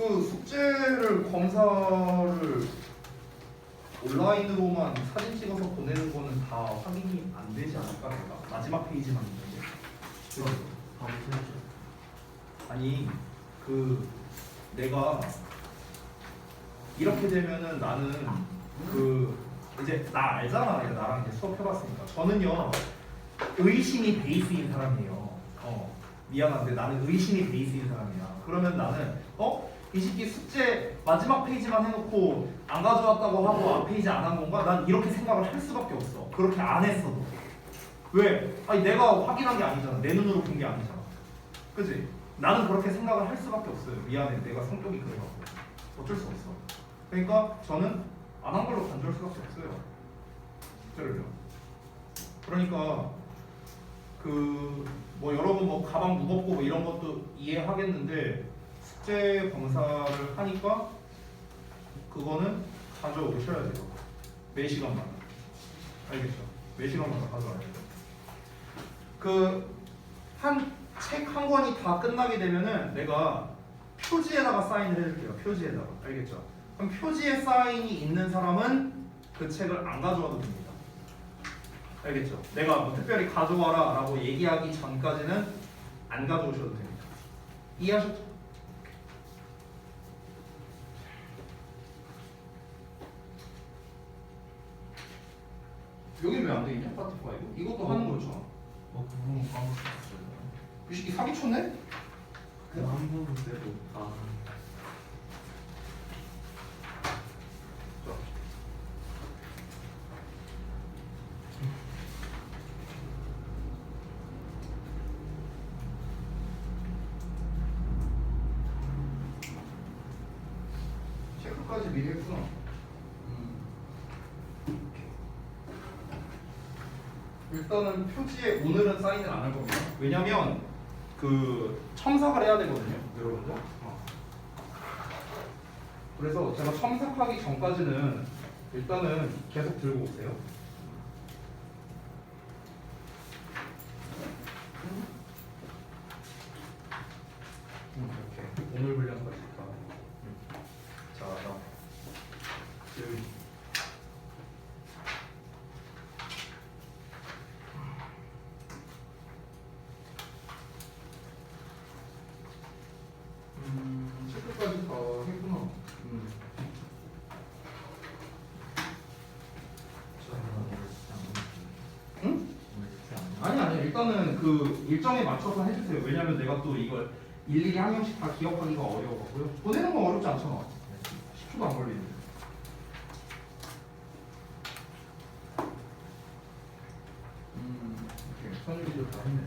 그 숙제를 검사를 온라인으로만 사진 찍어서 보내는 거는 다 확인이 안 되지 않을까? 내가 마지막 페이지만 있는데. 바로 틀렸죠. 아니 그 내가 이렇게 되면은 나는 그 이제 나 알잖아. 내가 나랑 이제 수업 해봤으니까. 저는요 의심이 베이스인 사람이에요. 미안한데 나는 의심이 베이스인 사람이야. 그러면 나는 이 새끼 숙제 마지막 페이지만 해놓고 안 가져왔다고 하고 앞 페이지 안 한 건가? 난 이렇게 생각을 할 수밖에 없어. 그렇게 안 했어도. 왜? 아니 내가 확인한 게 아니잖아. 내 눈으로 본 게 아니잖아. 그치? 나는 그렇게 생각을 할 수밖에 없어요. 미안해. 내가 성격이 그래갖고 어쩔 수 없어. 그러니까 저는 안 한 걸로 간주할 수밖에 없어요. 진짜로요. 그러니까 뭐 여러분 뭐 가방 무겁고 뭐 이런 것도 이해하겠는데 숙제 검사를 하니까 그거는 가져오셔야 돼요. 매 시간마다. 알겠죠? 매 시간마다 가져와야 돼요. 책 한 권이 다 끝나게 되면은 내가 표지에다가 사인을 해줄게요. 표지에다가. 알겠죠? 그럼 표지에 사인이 있는 사람은 그 책을 안 가져와도 됩니다. 알겠죠? 내가 뭐 특별히 가져와라 라고 얘기하기 전까지는 안 가져오셔도 됩니다. 이해하셨죠? 여긴 왜 안 되겠냐? 파트 5? 이것도 하는 거죠. 그분 까먹었어요. 이 새끼 사기쳤네? 한 부분 빼고 다. 체크까지 미리 했구나. 일단은 표지에 오늘은 사인을 안 할 겁니다. 왜냐면 첨삭을 해야 되거든요, 여러분들. 그래서 제가 첨삭하기 전까지는 일단은 계속 들고 오세요. 이렇게 오늘 분량까지 다. 자, 여기. 체크까지 다 했구나. 응? 아니 일단은 그 일정에 맞춰서 해주세요. 왜냐면 내가 또 이걸 일일이 한 명씩 다 기억하기가 어려워갖고요. 보내는 건 어렵지 않잖아. 10초도 안 걸리는데. 이렇게 선율이도 다 했네.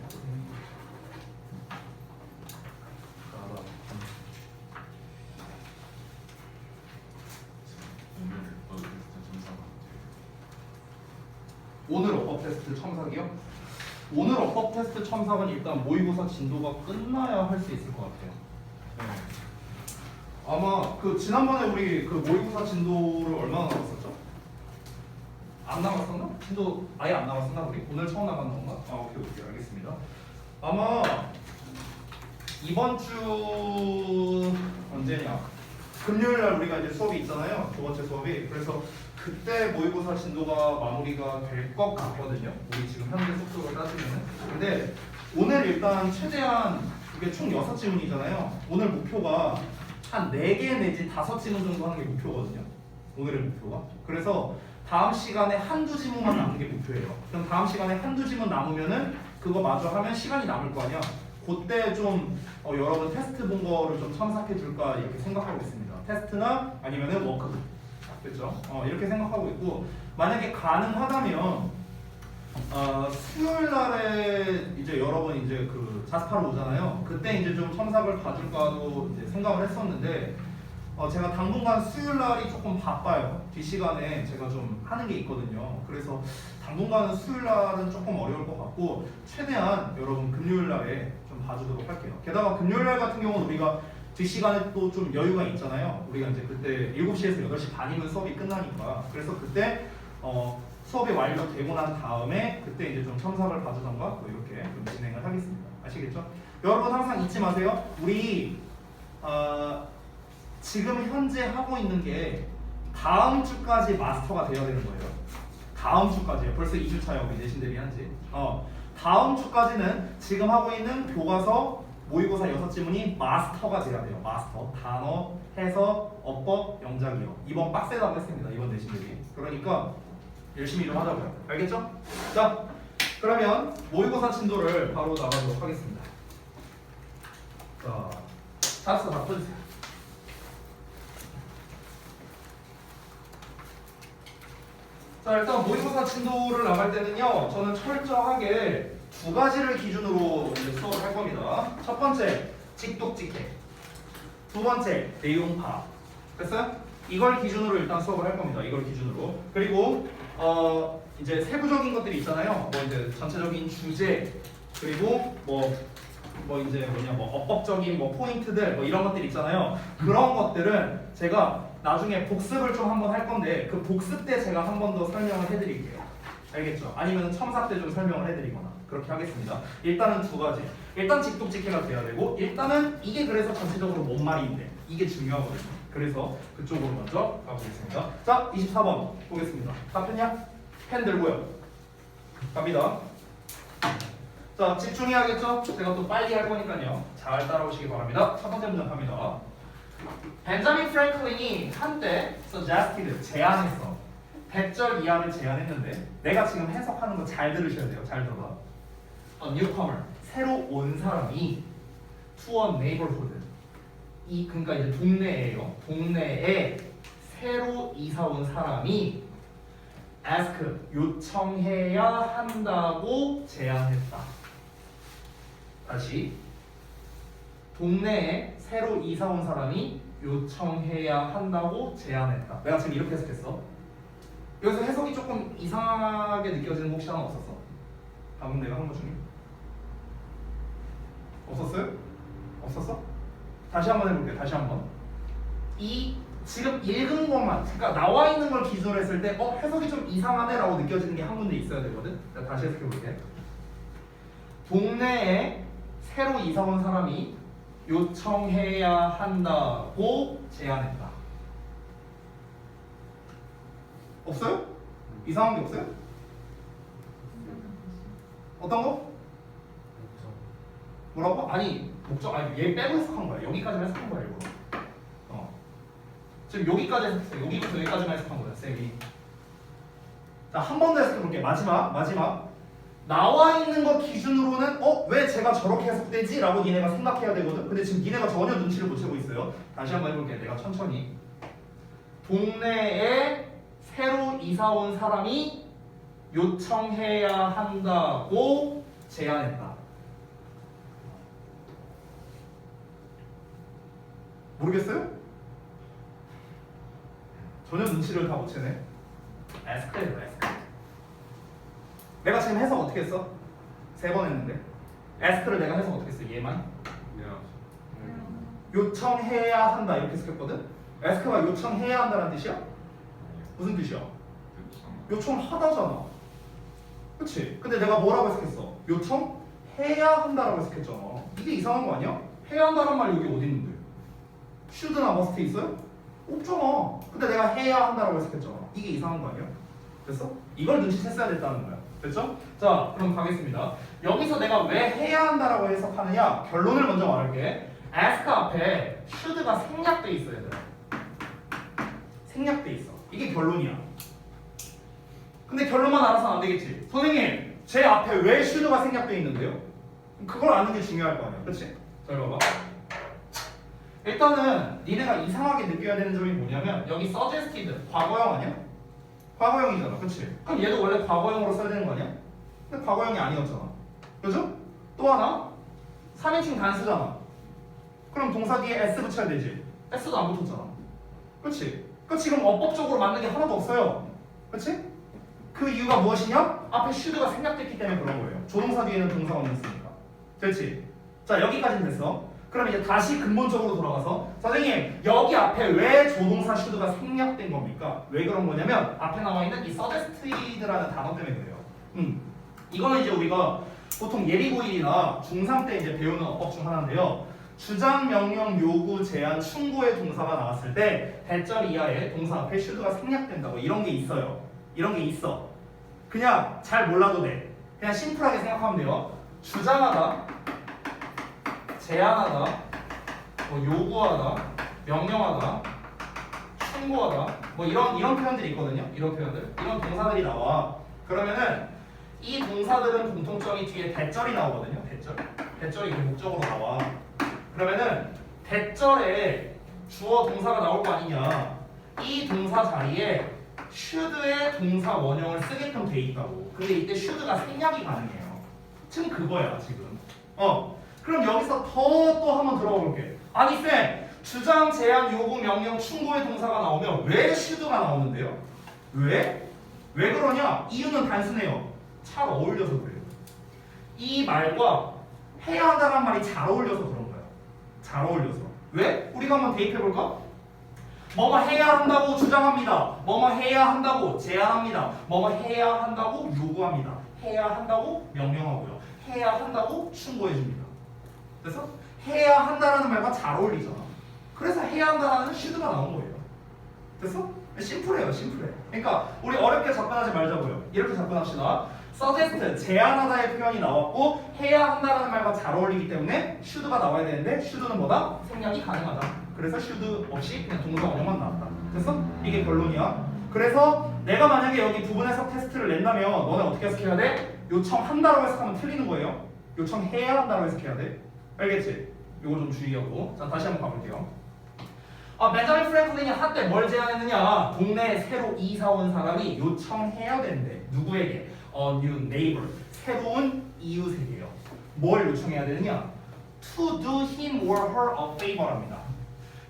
오늘 어법 테스트 첨삭이요? 오늘 어법 테스트 첨삭은 일단 모의고사 진도가 끝나야 할 수 있을 것 같아요. 네. 아마 지난번에 우리 모의고사 진도를 얼마나 나갔었죠? 안 나갔었나? 진도 아예 안 나갔었나 우리? 오늘 처음 나간 건가? 오케이 알겠습니다. 아마 이번 주 언제냐? 금요일 날 우리가 이제 수업이 있잖아요. 두 번째 수업이. 그래서 그때 모의고사 진도가 마무리가 될 것 같거든요. 우리 지금 현재 속도를 따지면은. 근데 오늘 일단 최대한 이게 총 6지문이잖아요. 오늘 목표가 한 4개 내지 5지문 정도 하는 게 목표거든요. 오늘의 목표가. 그래서 다음 시간에 한두 지문만 남는 게 목표예요. 그럼 다음 시간에 한두 지문 남으면은 그거 마저 하면 시간이 남을 거 아니야. 그때 좀 여러분 테스트 본 거를 좀 첨삭해 줄까 이렇게 생각하고 있습니다. 테스트나 아니면은 워크북. 그렇죠? 이렇게 생각하고 있고 만약에 가능하다면 수요일 날에 이제 여러분 이제 자습하러 오잖아요. 그때 이제 좀 첨삭을 봐줄까도 이제 생각을 했었는데 제가 당분간 수요일 날이 조금 바빠요. 뒷시간에 제가 좀 하는 게 있거든요. 그래서 당분간은 수요일 날은 조금 어려울 것 같고 최대한 여러분 금요일 날에 좀 봐주도록 할게요. 게다가 금요일 날 같은 경우는 우리가 뒷시간에 또 좀 여유가 있잖아요. 우리가 이제 그때 7시에서 8시 반이면 수업이 끝나니까. 그래서 그때 수업이 완료되고 난 다음에 그때 이제 좀 첨삭을 봐주던가 뭐 이렇게 좀 진행을 하겠습니다. 아시겠죠? 여러분 항상 잊지 마세요. 우리 지금 현재 하고 있는 게 다음 주까지 마스터가 되어야 되는 거예요. 다음 주까지요. 벌써 2주 차요. 우리 내신 대비 한지. 다음 주까지는 지금 하고 있는 교과서 모의고사 6지문이 마스터가 돼야 돼요. 마스터. 단어, 해석, 어법, 영작이요. 이번 빡세다고 했습니다. 이번 내신 대비. 그러니까 열심히 좀 하자고요. 알겠죠? 자, 그러면 모의고사 진도를 바로 나가도록 하겠습니다. 자, 잡스 다 펴주세요. 자, 일단 모의고사 진도를 나갈 때는요, 저는 철저하게 두 가지를 기준으로 이제 수업을 할 겁니다. 첫 번째, 직독직해. 두 번째, 내용 파악. 됐어요? 이걸 기준으로 일단 수업을 할 겁니다. 이걸 기준으로. 그리고 이제 세부적인 것들이 있잖아요. 뭐 이제 전체적인 주제, 그리고 뭐 이제 어법적인 포인트들 이런 것들 있잖아요. 그런 것들은 제가 나중에 복습을 좀 한번 할 건데 그 복습 때 제가 한 번 더 설명을 해드릴게요. 알겠죠? 아니면 첨삭 때 좀 설명을 해드리거나 그렇게 하겠습니다. 일단은 두 가지. 일단 직독직해가 돼야 되고 일단은 이게 그래서 전체적으로 뭔 말인데 이게 중요하거든요. 그래서 그쪽으로 먼저 가보겠습니다. 자, 24번 보겠습니다. 다 폈냐? 펜 들고요. 갑니다. 자, 집중해야겠죠? 제가 또 빨리 할 거니까요. 잘 따라오시기 바랍니다. 첫 번째 문장 갑니다. 벤자민 프랭클린이 한때 suggested, 제안했어. 100절 이하를 제안했는데 내가 지금 해석하는 거 잘 들으셔야 돼요. 잘 들어봐. A newcomer, 새로 온 사람이 to a neighborhood, 그러니까 이제 동네예요. 동네에 새로 이사 온 사람이 ask, 요청해야 한다고 제안했다. 다시, 동네에 새로 이사 온 사람이 요청해야 한다고 제안했다. 내가 지금 이렇게 해석했어. 여기서 해석이 조금 이상하게 느껴지는 거 혹시 하나 없었어? 방금 내가 한 것 중에 없었어요? 없었어? 다시 한번 해볼게요. 다시 한번. 이 지금 읽은 것만, 그러니까 나와 있는 걸 기준으로 했을 때 해석이 좀 이상하네 라고 느껴지는 게 한 군데 있어야 되거든. 내가 다시 해석해볼게. 동네에 새로 이사 온 사람이 요청해야 한다고 제안했다. 없어요? 이상한 게 없어요? 어떤 거? 뭐라고? 아니 얘 빼고 해석한 거야. 여기까지 해석한 거야 일부러. 지금 여기까지 해석했어. 여기부터 여기까지만 해석한 거야 쌤이. 자, 한 번 더 해석해볼게. 마지막. 나와 있는 것 기준으로는 왜 제가 저렇게 해석되지? 라고 니네가 생각해야 되거든. 근데 지금 니네가 전혀 눈치를 못 채고 있어요. 다시 한번 해볼게. 내가 천천히. 동네에 새로 이사 온 사람이 요청해야 한다고 제안했다. 모르겠어요? 전혀 눈치를 다 못 채네. 에스크레이터. 내가 지금 해석 어떻게 했어? 3번 했는데 에스크를 내가 해석 어떻게 했어? 얘만? 요청해야 한다 이렇게 해석했거든? 에스크가 요청해야 한다는 뜻이야? 무슨 뜻이야? 요청하다잖아. 그치? 근데 내가 뭐라고 해석했어? 요청해야 한다라고 해석했잖아. 이게 이상한 거 아니야? 해야 한다는 말 여기 어디 있는데? should나 must 있어요? 없잖아. 근데 내가 해야 한다라고 해석했잖아. 이게 이상한 거 아니야? 됐어? 이걸 눈치챘어야 됐다는 거야. 됐죠? 자, 그럼 가겠습니다. 여기서 내가 왜 해야 한다라고 해석하느냐? 결론을 먼저 말할게. ask 앞에 should가 생략돼 있어, 얘들아. 생략돼 있어. 이게 결론이야. 근데 결론만 알아서는 안 되겠지. 선생님, 제 앞에 왜 should가 생략돼 있는데요? 그걸 아는 게 중요할 거 아니야. 그렇지? 잘 봐봐. 일단은 니네가 이상하게 느껴야 되는 점이 뭐냐면 여기 suggested 과거형 아니야? 과거형이잖아. 그치? 그럼 얘도 원래 과거형으로 써야 되는 거 아니야? 근데 과거형이 아니었잖아. 그죠? 또 하나 3인칭 단수잖아. 그럼 동사 뒤에 s 붙여야 되지. s도 안 붙었잖아. 그치? 그 지금 어법적으로 맞는 게 하나도 없어요. 그치? 그 이유가 무엇이냐? 앞에 should가 생략됐기 때문에 그런 거예요. 조동사 뒤에는 동사가 있으니까. 됐지? 자, 여기까지는 됐어. 그럼 이제 다시 근본적으로 돌아가서 선생님 여기 앞에 왜 조동사 should가 생략된 겁니까? 왜 그런 거냐면 앞에 나와 있는 이 suggested라는 단어 때문에 그래요. 이거는 이제 우리가 보통 예비고일이나 중3 때 이제 배우는 어법 중 하나인데요. 주장, 명령, 요구, 제안, 충고의 동사가 나왔을 때 대절 이하의 동사 앞에 should가 생략된다고 이런 게 있어요. 이런 게 있어. 그냥 잘 몰라도 돼. 그냥 심플하게 생각하면 돼요. 주장하다, 제안하다, 뭐 요구하다, 명령하다, 충고하다, 뭐 이런 표현들이 있거든요. 이런 표현들, 이런 동사들이 나와. 그러면은 이 동사들은 공통점이 뒤에 대절이 나오거든요. 대절이 그 목적으로 나와. 그러면은 대절에 주어 동사가 나올 거 아니냐. 이 동사 자리에 should의 동사 원형을 쓰게끔 돼 있다고. 근데 이때 should가 생략이 가능해요. 지금 그거야 지금. 그럼 여기서 더 또 한번 들어가 볼게. 아니 쌤, 주장, 제안, 요구, 명령, 충고의 동사가 나오면 왜 should가 나오는데요? 왜? 왜 그러냐? 이유는 단순해요. 잘 어울려서 그래요. 이 말과 해야 한다는 말이 잘 어울려서 그런 거야. 잘 어울려서. 왜? 우리가 한번 대입해볼까? 뭐뭐 해야 한다고 주장합니다. 뭐뭐 해야 한다고 제안합니다. 뭐뭐 해야 한다고 요구합니다. 해야 한다고 명령하고요. 해야 한다고 충고해줍니다. 그래서 해야 한다라는 말과 잘 어울리잖아. 그래서 해야 한다라는 should가 나온 거예요. 됐어? 심플해요, 심플해. 그러니까 우리 어렵게 접근하지 말자고요. 이렇게 접근합시다. suggest, 제안하다의 표현이 나왔고 해야 한다라는 말과 잘 어울리기 때문에 should가 나와야 되는데 should는 뭐다? 생략이 가능하다. 그래서 should 없이 그냥 동사 원형만 나왔다. 됐어? 이게 결론이야. 그래서 내가 만약에 여기 부분 해석 테스트를 낸다면 너네 어떻게 해석해야 돼? 요청한다라고 해석하면 틀리는 거예요. 요청해야 한다라고 해석해야 돼. 알겠지? 요거 좀 주의하고. 자, 다시 한번 가볼게요. 베자민 프랭클린이 한때 뭘 제안했느냐? 동네에 새로 이사 온 사람이 요청해야 된대. 누구에게? A new neighbor. 새로운 이웃에게요. 뭘 요청해야 되느냐? To do him or her a favor랍니다.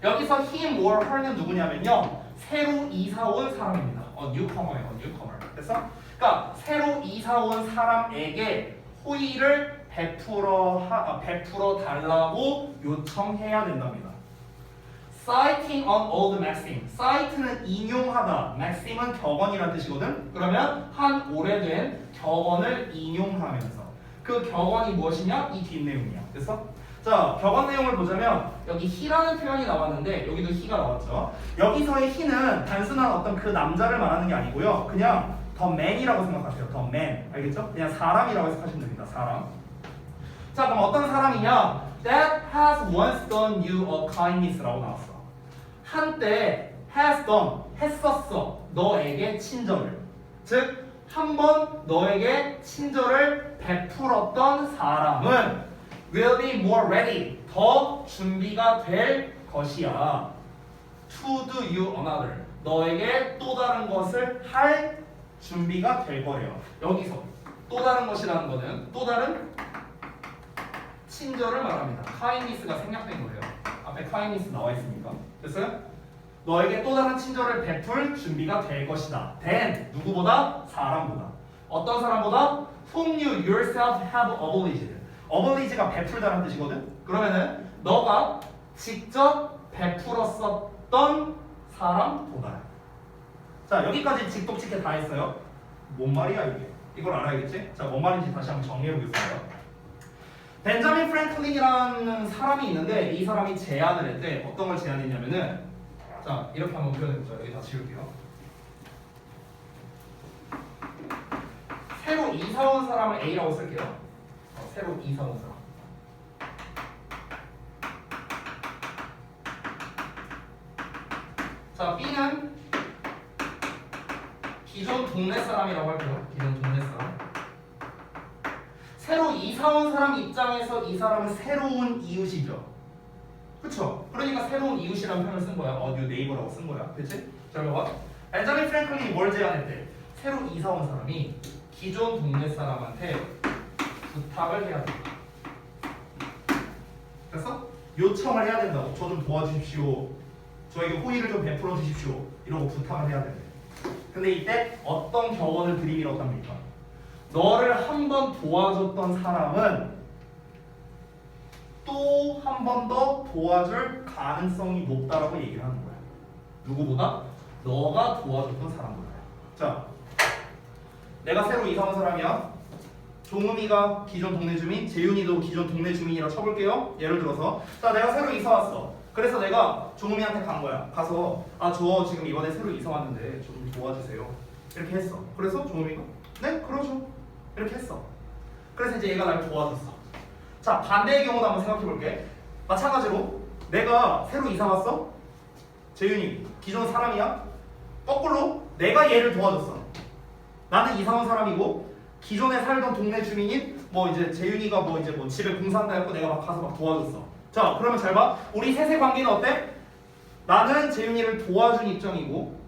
여기서 him or her는 누구냐면요. 새로 이사 온 사람입니다. newcomer예요. newcomer. 됐어? 그러니까 새로 이사 온 사람에게 호의를 베풀어 달라고 요청해야 된답니다. Citing an old maxim. Cite는 인용하다. maxim은 격언이라는 뜻이거든. 그러면 한 오래된 격언을 인용하면서 그 격언이 무엇이냐? 이 뒷내용이야. 됐어? 자, 격언 내용을 보자면 여기 he라는 표현이 나왔는데 여기도 he가 나왔죠. 여기서의 he는 단순한 어떤 그 남자를 말하는 게 아니고요. 그냥 the man이라고 생각하세요. the man. 알겠죠? 그냥 사람이라고 해석하시면 됩니다. 사람. 자, 그럼 어떤 사람이냐? That has once done you a kindness라고 나왔어. 한때 has done, 했었어. 너에게 친절을. 즉, 한번 너에게 친절을 베풀었던 사람은 will be more ready. 더 준비가 될 것이야. To do you another. 너에게 또 다른 것을 할 준비가 될 거래요. 여기서 또 다른 것이라는 거는 또 다른 친절을 말합니다. kindness가 생략된 거예요. 앞에 kindness 나와 있으니까. 됐어요? 너에게 또 다른 친절을 베풀 준비가 될 것이다. then 누구보다? 사람보다. 어떤 사람보다? whom you yourself have obliged. obliged가 베풀다라는 뜻이거든. 그러면은 너가 직접 베풀었었던 사람보다. 자, 여기까지 직독직해 다 했어요. 뭔 말이야 이게? 이걸 알아야겠지? 자, 뭔 말인지 다시 한번 정리해 보겠습니다. 벤자민 프랭클린이라는 사람이 있는데 이 사람이 제안을 했대. 어떤 걸 제안했냐면은 자, 이렇게 한번 표현해보자. 여기 다 지울게요. 새로 이사 온 사람을 A라고 쓸게요. 새로 이사 온 사람. 자, B는 기존 동네 사람이라고 할게요. 기존 동네 사람. 새로 이사 온 사람 입장에서 이 사람은 새로운 이웃이죠. 그쵸? 그러니까 새로운 이웃이라는 표현을 쓴 거야. new neighbor라고 쓴 거야. 그치? 자, 봐봐. 벤자민 프랭클린이 뭘 제안했대? 새로 이사 온 사람이 기존 동네 사람한테 부탁을 해야 된다. 됐어? 요청을 해야 된다고. 저 좀 도와주십시오. 저에게 호의를 좀 베풀어 주십시오. 이러고 부탁을 해야 된대. 근데 이때 어떤 격언을 들이밀었답니까 너를 한 번 도와줬던 사람은 또 한 번 더 도와줄 가능성이 높다라고 얘기를 하는 거야. 누구보다? 너가 도와줬던 사람보다. 자, 내가 새로 이사 온 사람이야. 종음이가 기존 동네 주민, 재윤이도 기존 동네 주민이라 쳐볼게요. 예를 들어서 자 내가 새로 이사 왔어. 그래서 내가 종음이한테 간 거야. 가서 아 저 지금 이번에 새로 이사 왔는데 좀 도와주세요. 이렇게 했어. 그래서 종음이가 네 그러죠. 이렇게 했어. 그래서 이제 얘가 날 도와줬어. 자 반대의 경우도 한번 생각해 볼게. 마찬가지로 내가 새로 이사 왔어. 재윤이 기존 사람이야. 거꾸로 내가 얘를 도와줬어. 나는 이사 온 사람이고 기존에 살던 동네 주민인 뭐 이제 재윤이가 뭐 이제 뭐 집에 공사한다 해갖고 내가 막 가서 막 도와줬어. 자 그러면 잘 봐. 우리 셋의 관계는 어때? 나는 재윤이를 도와준 입장이고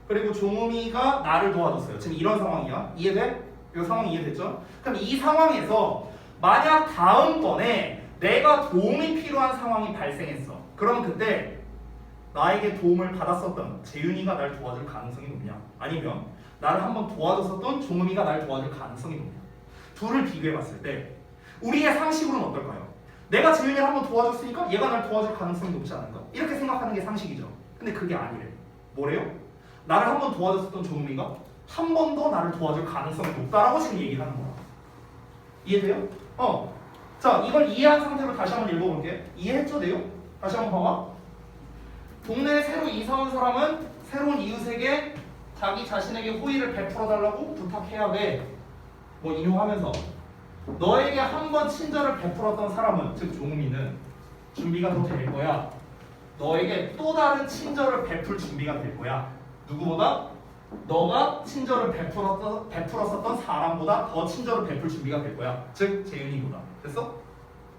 그리고 종음이가 나를 도와줬어요. 지금 이런 상황이야. 이해돼? 이 상황 이해됐죠? 그럼 이 상황에서 만약 다음번에 내가 도움이 필요한 상황이 발생했어. 그럼 그때 나에게 도움을 받았었던 재윤이가 날 도와줄 가능성이 높냐? 아니면 나를 한번 도와줬었던 종음이가 날 도와줄 가능성이 높냐? 둘을 비교해봤을 때 우리의 상식으로는 어떨까요? 내가 재윤이를 한번 도와줬으니까 얘가 날 도와줄 가능성이 높지 않은가? 이렇게 생각하는 게 상식이죠. 근데 그게 아니래. 뭐래요? 나를 한번 도와줬었던 종음이가 한 번 더 나를 도와줄 가능성이 높다라고 지금 얘기를 하는 거야. 이해돼요? 자 이걸 이해한 상태로 다시 한번 읽어볼게. 이해했죠? 내용? 다시 한번 봐봐. 동네에 새로 이사 온 사람은 새로운 이웃에게 자기 자신에게 호의를 베풀어 달라고 부탁해야 돼. 뭐 인용하면서 너에게 한 번 친절을 베풀었던 사람은 즉 종민은 준비가 더 될 거야. 너에게 또 다른 친절을 베풀 준비가 될 거야. 누구보다? 너가 친절을 베풀었었던 사람보다 더 친절을 베풀 준비가 될 거야. 즉 재윤이보다. 됐어?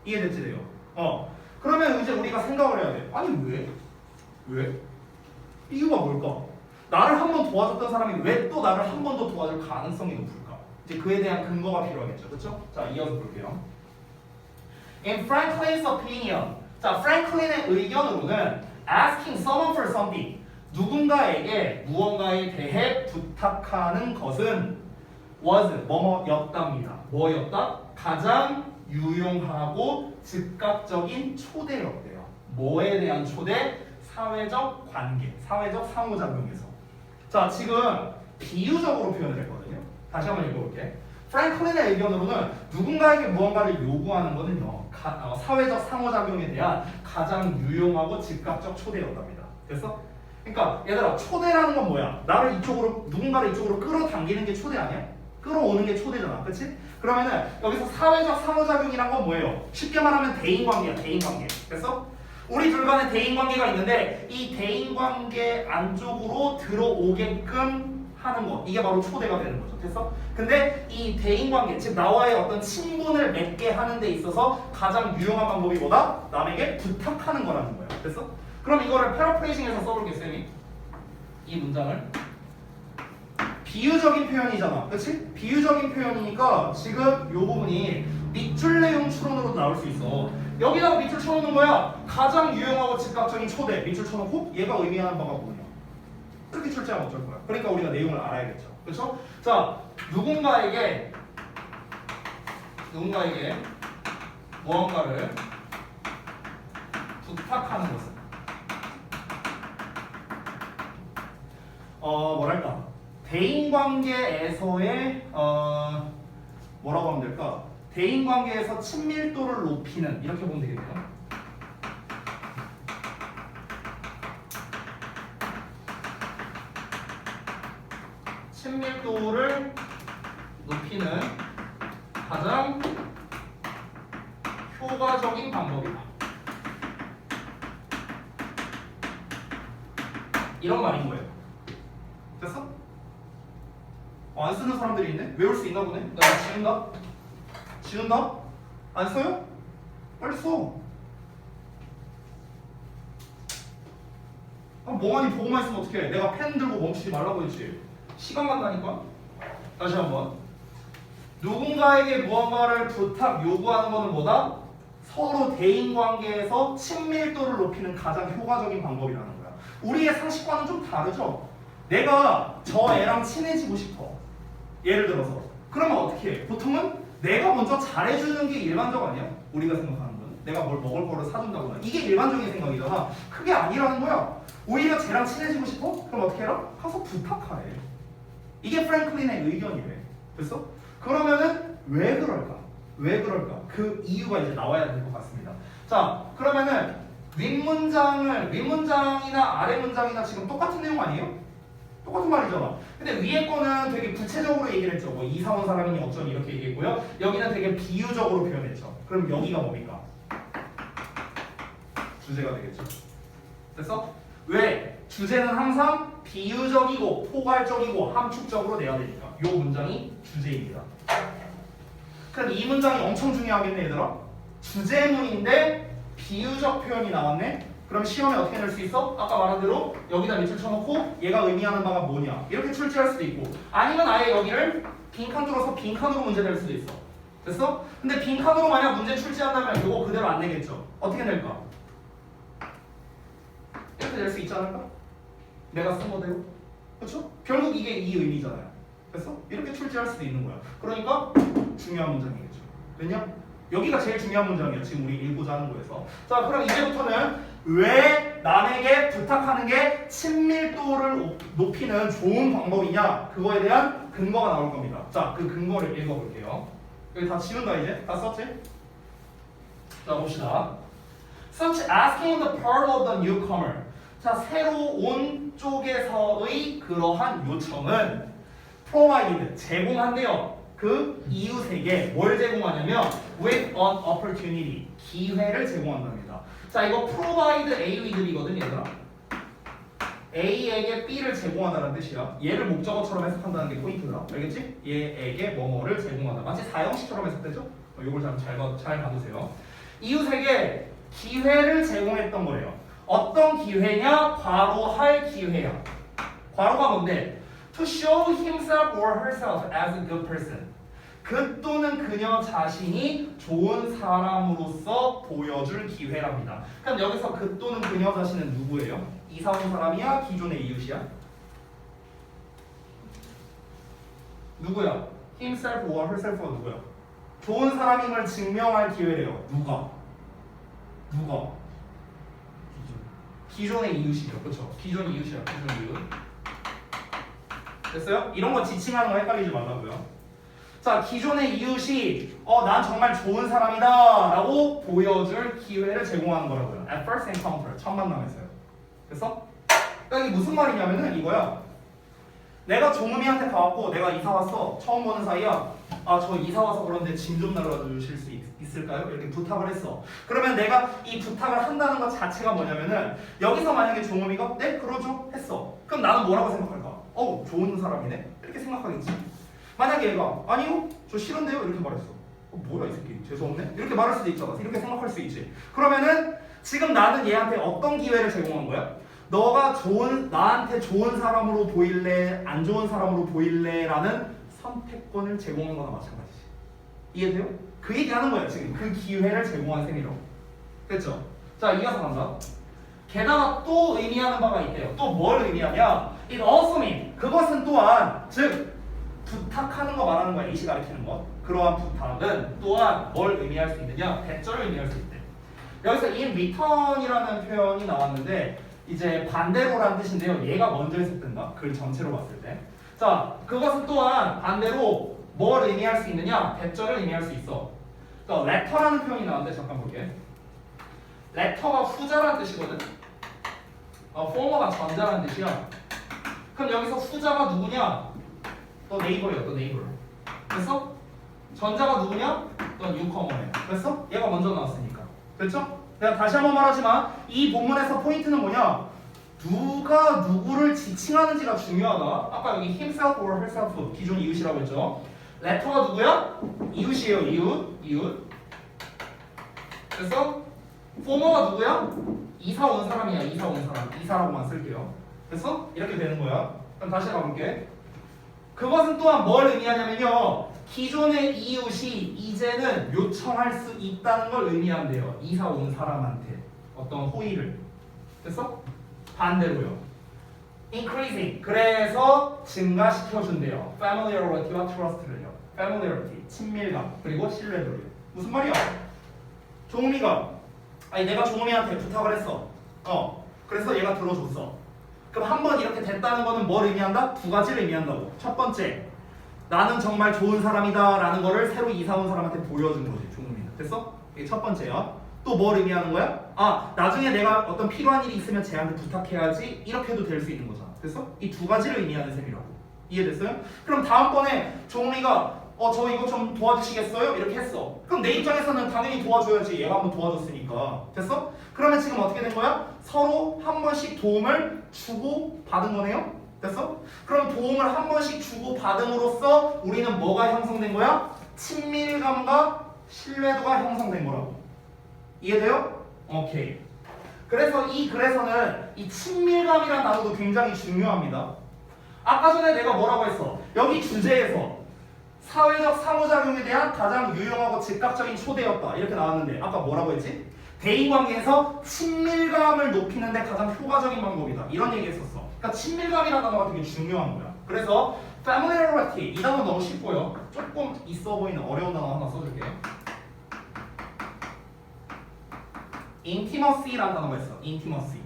이해됐지 돼요? 그러면 이제 우리가 생각을 해야 돼. 아니 왜? 왜? 이유가 뭘까? 나를 한 번 도와줬던 사람이 왜 또 나를 한 번 더 도와줄 가능성이 높을까? 이제 그에 대한 근거가 필요하겠죠. 그렇죠? 자, 이어서 볼게요. In Franklin's opinion. 자, 프랭클린의 의견으로는 asking someone for something. 누군가에게 무언가에 대해 부탁하는 것은 was 뭐뭐였답니다. 뭐였다? 가장 유용하고 즉각적인 초대였대요. 뭐에 대한 초대? 사회적 관계, 사회적 상호작용에서. 자, 지금 비유적으로 표현을 했거든요. 다시 한번 읽어볼게. 프랭클린의 의견으로는 누군가에게 무언가를 요구하는 것은요, 사회적 상호작용에 대한 가장 유용하고 즉각적 초대였답니다. 됐어? 그러니까 얘들아, 초대라는 건 뭐야? 나를 이쪽으로, 누군가를 이쪽으로 끌어당기는 게 초대 아니야? 끌어오는 게 초대잖아. 그치? 그러면은 여기서 사회적 상호작용이란 건 뭐예요? 쉽게 말하면 대인관계야. 대인관계. 됐어? 우리 둘 간의 대인관계가 있는데 이 대인관계 안쪽으로 들어오게끔 하는 것, 이게 바로 초대가 되는 거죠. 됐어? 근데 이 대인관계, 즉 나와의 어떤 친분을 맺게 하는 데 있어서 가장 유용한 방법이 뭐다? 남에게 부탁하는 거라는 거야. 됐어? 그럼 이거를 패러프레이징해서 써볼게, 쌤이. 이 문장을 비유적인 표현이잖아. 그치? 비유적인 표현이니까 지금 이 부분이 밑줄 내용 추론으로 나올 수 있어. 여기다가 밑줄 쳐놓는 거야. 가장 유용하고 즉각적인 초대. 밑줄 쳐놓고 얘가 의미하는 바가 뭐냐. 이렇게 출제하면 어쩔 거야. 그러니까 우리가 내용을 알아야겠죠. 그렇죠? 자, 누군가에게 무언가를 부탁하는 것은 뭐랄까, 대인관계에서의 뭐라고 하면 될까? 대인관계에서 친밀도를 높이는, 이렇게 보면 되겠네요. 친밀도를 높이는 가장 효과적인 방법이다. 이런 말인 거예요. 됐어? 안 쓰는 사람들이 있네? 외울 수 있나 보네? 나 지운다? 지운다? 안 써요? 빨리 써. 멍하니 보고만 있으면 어떡해. 내가 펜 들고 멈추지 말라고 했지. 시간 간다니까? 다시 한번. 누군가에게 무언가를 요구하는 것은 뭐다? 서로 대인관계에서 친밀도를 높이는 가장 효과적인 방법이라는 거야. 우리의 상식과는 좀 다르죠? 내가 저 애랑 친해지고 싶어. 예를 들어서. 그러면 어떻게 해? 보통은 내가 먼저 잘해주는 게 일반적 아니야? 우리가 생각하는 건. 내가 뭘 먹을 거를 사준다거나. 이게 일반적인 생각이잖아. 그게 아니라는 거야. 오히려 쟤랑 친해지고 싶어? 그럼 어떻게 해라? 가서 부탁하래. 이게 프랭클린의 의견이래. 됐어? 그러면은 왜 그럴까? 왜 그럴까? 그 이유가 이제 나와야 될 것 같습니다. 자, 그러면은 윗문장이나 아래 문장이나 지금 똑같은 내용 아니에요? 똑같은 말이잖아. 근데 위에 거는 되게 구체적으로 얘기를 했죠. 뭐 이사 온 사람이니 어쩌니 이렇게 얘기했고요. 여기는 되게 비유적으로 표현했죠. 그럼 여기가 뭡니까? 주제가 되겠죠. 됐어? 왜? 주제는 항상 비유적이고 포괄적이고 함축적으로 내야 되니까. 이 문장이 주제입니다. 그럼 이 문장이 엄청 중요하겠네 얘들아. 주제문인데 비유적 표현이 나왔네. 그럼 시험에 어떻게 낼 수 있어? 아까 말한 대로 여기다 밑줄 쳐놓고 얘가 의미하는 바가 뭐냐 이렇게 출제할 수도 있고, 아니면 아예 여기를 빈칸 뚫어서 빈칸으로 문제 낼 수도 있어. 됐어? 근데 빈칸으로 만약 문제 출제한다면 이거 그대로 안 내겠죠. 어떻게 낼까? 이렇게 낼 수 있지 않을까? 내가 쓴 거대로. 그렇죠? 결국 이게 이 의미잖아요. 됐어? 이렇게 출제할 수도 있는 거야. 그러니까 중요한 문장이겠죠. 왜냐? 여기가 제일 중요한 문장이야. 지금 우리 읽고자 하는 거에서. 자, 그럼 이제부터는 왜 남에게 부탁하는 게 친밀도를 높이는 좋은 방법이냐, 그거에 대한 근거가 나올 겁니다. 자, 그 근거를 읽어볼게요. 여기 다 지운다 이제? 다 썼지? 자, 봅시다. Such asking the part of the newcomer. 자, 새로 온 쪽에서의 그러한 요청은 provide, 제공한대요. 그 이웃에게 뭘 제공하냐면 with an opportunity, 기회를 제공한답니다. 자, 이거 provide A with이거든 얘들아. A에게 B를 제공하다는 뜻이야. 얘를 목적어처럼 해석한다는 게 포인트더라. 알겠지? 얘에게 뭐뭐를 제공하다. 마치 사형식처럼 해석되죠? 이걸 잘 봐두세요. 이웃에게 기회를 제공했던 거예요. 어떤 기회냐? 괄호 할 기회야. 괄호가 뭔데? To show himself or herself as a good person. 그 또는 그녀 자신이 좋은 사람으로서 보여줄 기회랍니다. 그럼 여기서 그 또는 그녀 자신은 누구예요? 이사 온 사람이야? 기존의 이웃이야? 누구야? himself or herself가 누구야? 좋은 사람임을 증명할 기회래요. 누가? 기존의 이웃이죠. 그렇죠? 기존 이웃이야. 기존 이웃. 됐어요? 이런 거 지칭하는 거 헷갈리지 말라고요. 자, 기존의 이웃이 난 정말 좋은 사람이다 라고 보여줄 기회를 제공하는 거라고요. At first encounter, 첫 만남에서요. 됐어? 그러니까 이게 무슨 말이냐면은 이거야. 내가 종음이한테 가갖고 내가 이사 왔어. 처음 보는 사이야. 저 이사 와서 그런데 짐 좀 나눠주실 수 있을까요? 이렇게 부탁을 했어. 그러면 내가 이 부탁을 한다는 것 자체가 뭐냐면은 여기서 만약에 종음이가 네 그러죠 했어. 그럼 나는 뭐라고 생각할까? 좋은 사람이네 이렇게 생각하겠지. 만약에 얘가 아니요 저 싫은데요 이렇게 말했어. 뭐야 이 새끼 재수없네 이렇게 말할 수도 있잖아. 이렇게 생각할 수 있지. 그러면은 지금 나는 얘한테 어떤 기회를 제공한 거야? 너가 나한테 좋은 사람으로 보일래 안 좋은 사람으로 보일래 라는 선택권을 제공한 거나 마찬가지지. 이해돼요? 그 얘기하는 거야 지금. 그 기회를 제공한 셈이라고. 됐죠? 자, 이어서 간다. 게다가 또 의미하는 바가 있대요. 또 뭘 의미하냐? It also means, 그것은 또한, 즉 부탁하는 거 말하는 거야. 이시 가리키는 것. 그러한 부탁은 또한 뭘 의미할 수 있느냐? 대절을 의미할 수 있대. 여기서 in return이라는 표현이 나왔는데 이제 반대로라는 뜻인데요. 얘가 먼저 해석된다. 글 전체로 봤을 때. 자, 그것은 또한 반대로 뭘 의미할 수 있느냐? 대절을 의미할 수 있어. 자, letter라는 표현이 나왔는데 잠깐 볼게. letter가 후자라는 뜻이거든. former가 전자라는 뜻이야. 그럼 여기서 후자가 누구냐? 또 네이버예요. 또 네이버. 됐어? 전자가 누구냐? 또 뉴커머예요. 됐어? 얘가 먼저 나왔으니까. 됐죠? 내가 다시 한번 말하지만 이 본문에서 포인트는 뭐냐? 누가 누구를 지칭하는지가 중요하다. 아까 여기 himself or herself 기존 이웃이라고 했죠. letter가 누구야? 이웃이에요. 이웃. 됐어? former가 누구야? 이사 온 사람이야. 이사 온 사람. 이사라고만 쓸게요. 됐어? 이렇게 되는 거야. 그럼 다시 가볼게. 그것은 또한 뭘 의미하냐면요. 기존의 이웃이 이제는 요청할 수 있다는 걸 의미한대요. 이사 온 사람한테 어떤 호의를. 됐어? 반대로요. increasing. 그래서 증가시켜준대요. familiarity와 trust를요. familiarity, 친밀감, 그리고 신뢰도요. 무슨 말이야? 종음이가 내가 종음이한테 부탁을 했어. 그래서 얘가 들어줬어. 그럼 한 번 이렇게 됐다는 거는 뭘 의미한다? 두 가지를 의미한다고. 첫 번째, 나는 정말 좋은 사람이다 라는 거를 새로 이사 온 사람한테 보여준 거지. 종훈이는. 됐어? 이게 첫 번째야. 또 뭘 의미하는 거야? 아, 나중에 내가 어떤 필요한 일이 있으면 쟤한테 부탁해야지. 이렇게 해도 될 수 있는 거잖아. 됐어? 이 두 가지를 의미하는 셈이라고. 이해됐어요? 그럼 다음번에 종훈이가 저 이거 좀 도와주시겠어요? 이렇게 했어. 그럼 내 입장에서는 당연히 도와줘야지. 얘가 한번 도와줬으니까. 됐어? 그러면 지금 어떻게 된 거야? 서로 한 번씩 도움을 주고 받은 거네요? 됐어? 그럼 도움을 한 번씩 주고 받음으로써 우리는 뭐가 형성된 거야? 친밀감과 신뢰도가 형성된 거라고. 이해돼요? 오케이. 그래서 이 글에서는 이 친밀감이라는 단어도 굉장히 중요합니다. 아까 전에 내가 뭐라고 했어? 여기 주제에서 사회적 상호작용에 대한 가장 유용하고 즉각적인 초대였다 이렇게 나왔는데 아까 뭐라고 했지? 대인관계에서 친밀감을 높이는 데 가장 효과적인 방법이다 이런 얘기 했었어. 그러니까 친밀감이라는 단어가 되게 중요한 거야. 그래서 familiarity 이 단어 너무 쉽고요. 조금 있어 보이는 어려운 단어 하나 써줄게. intimacy라는 단어가 있어. intimacy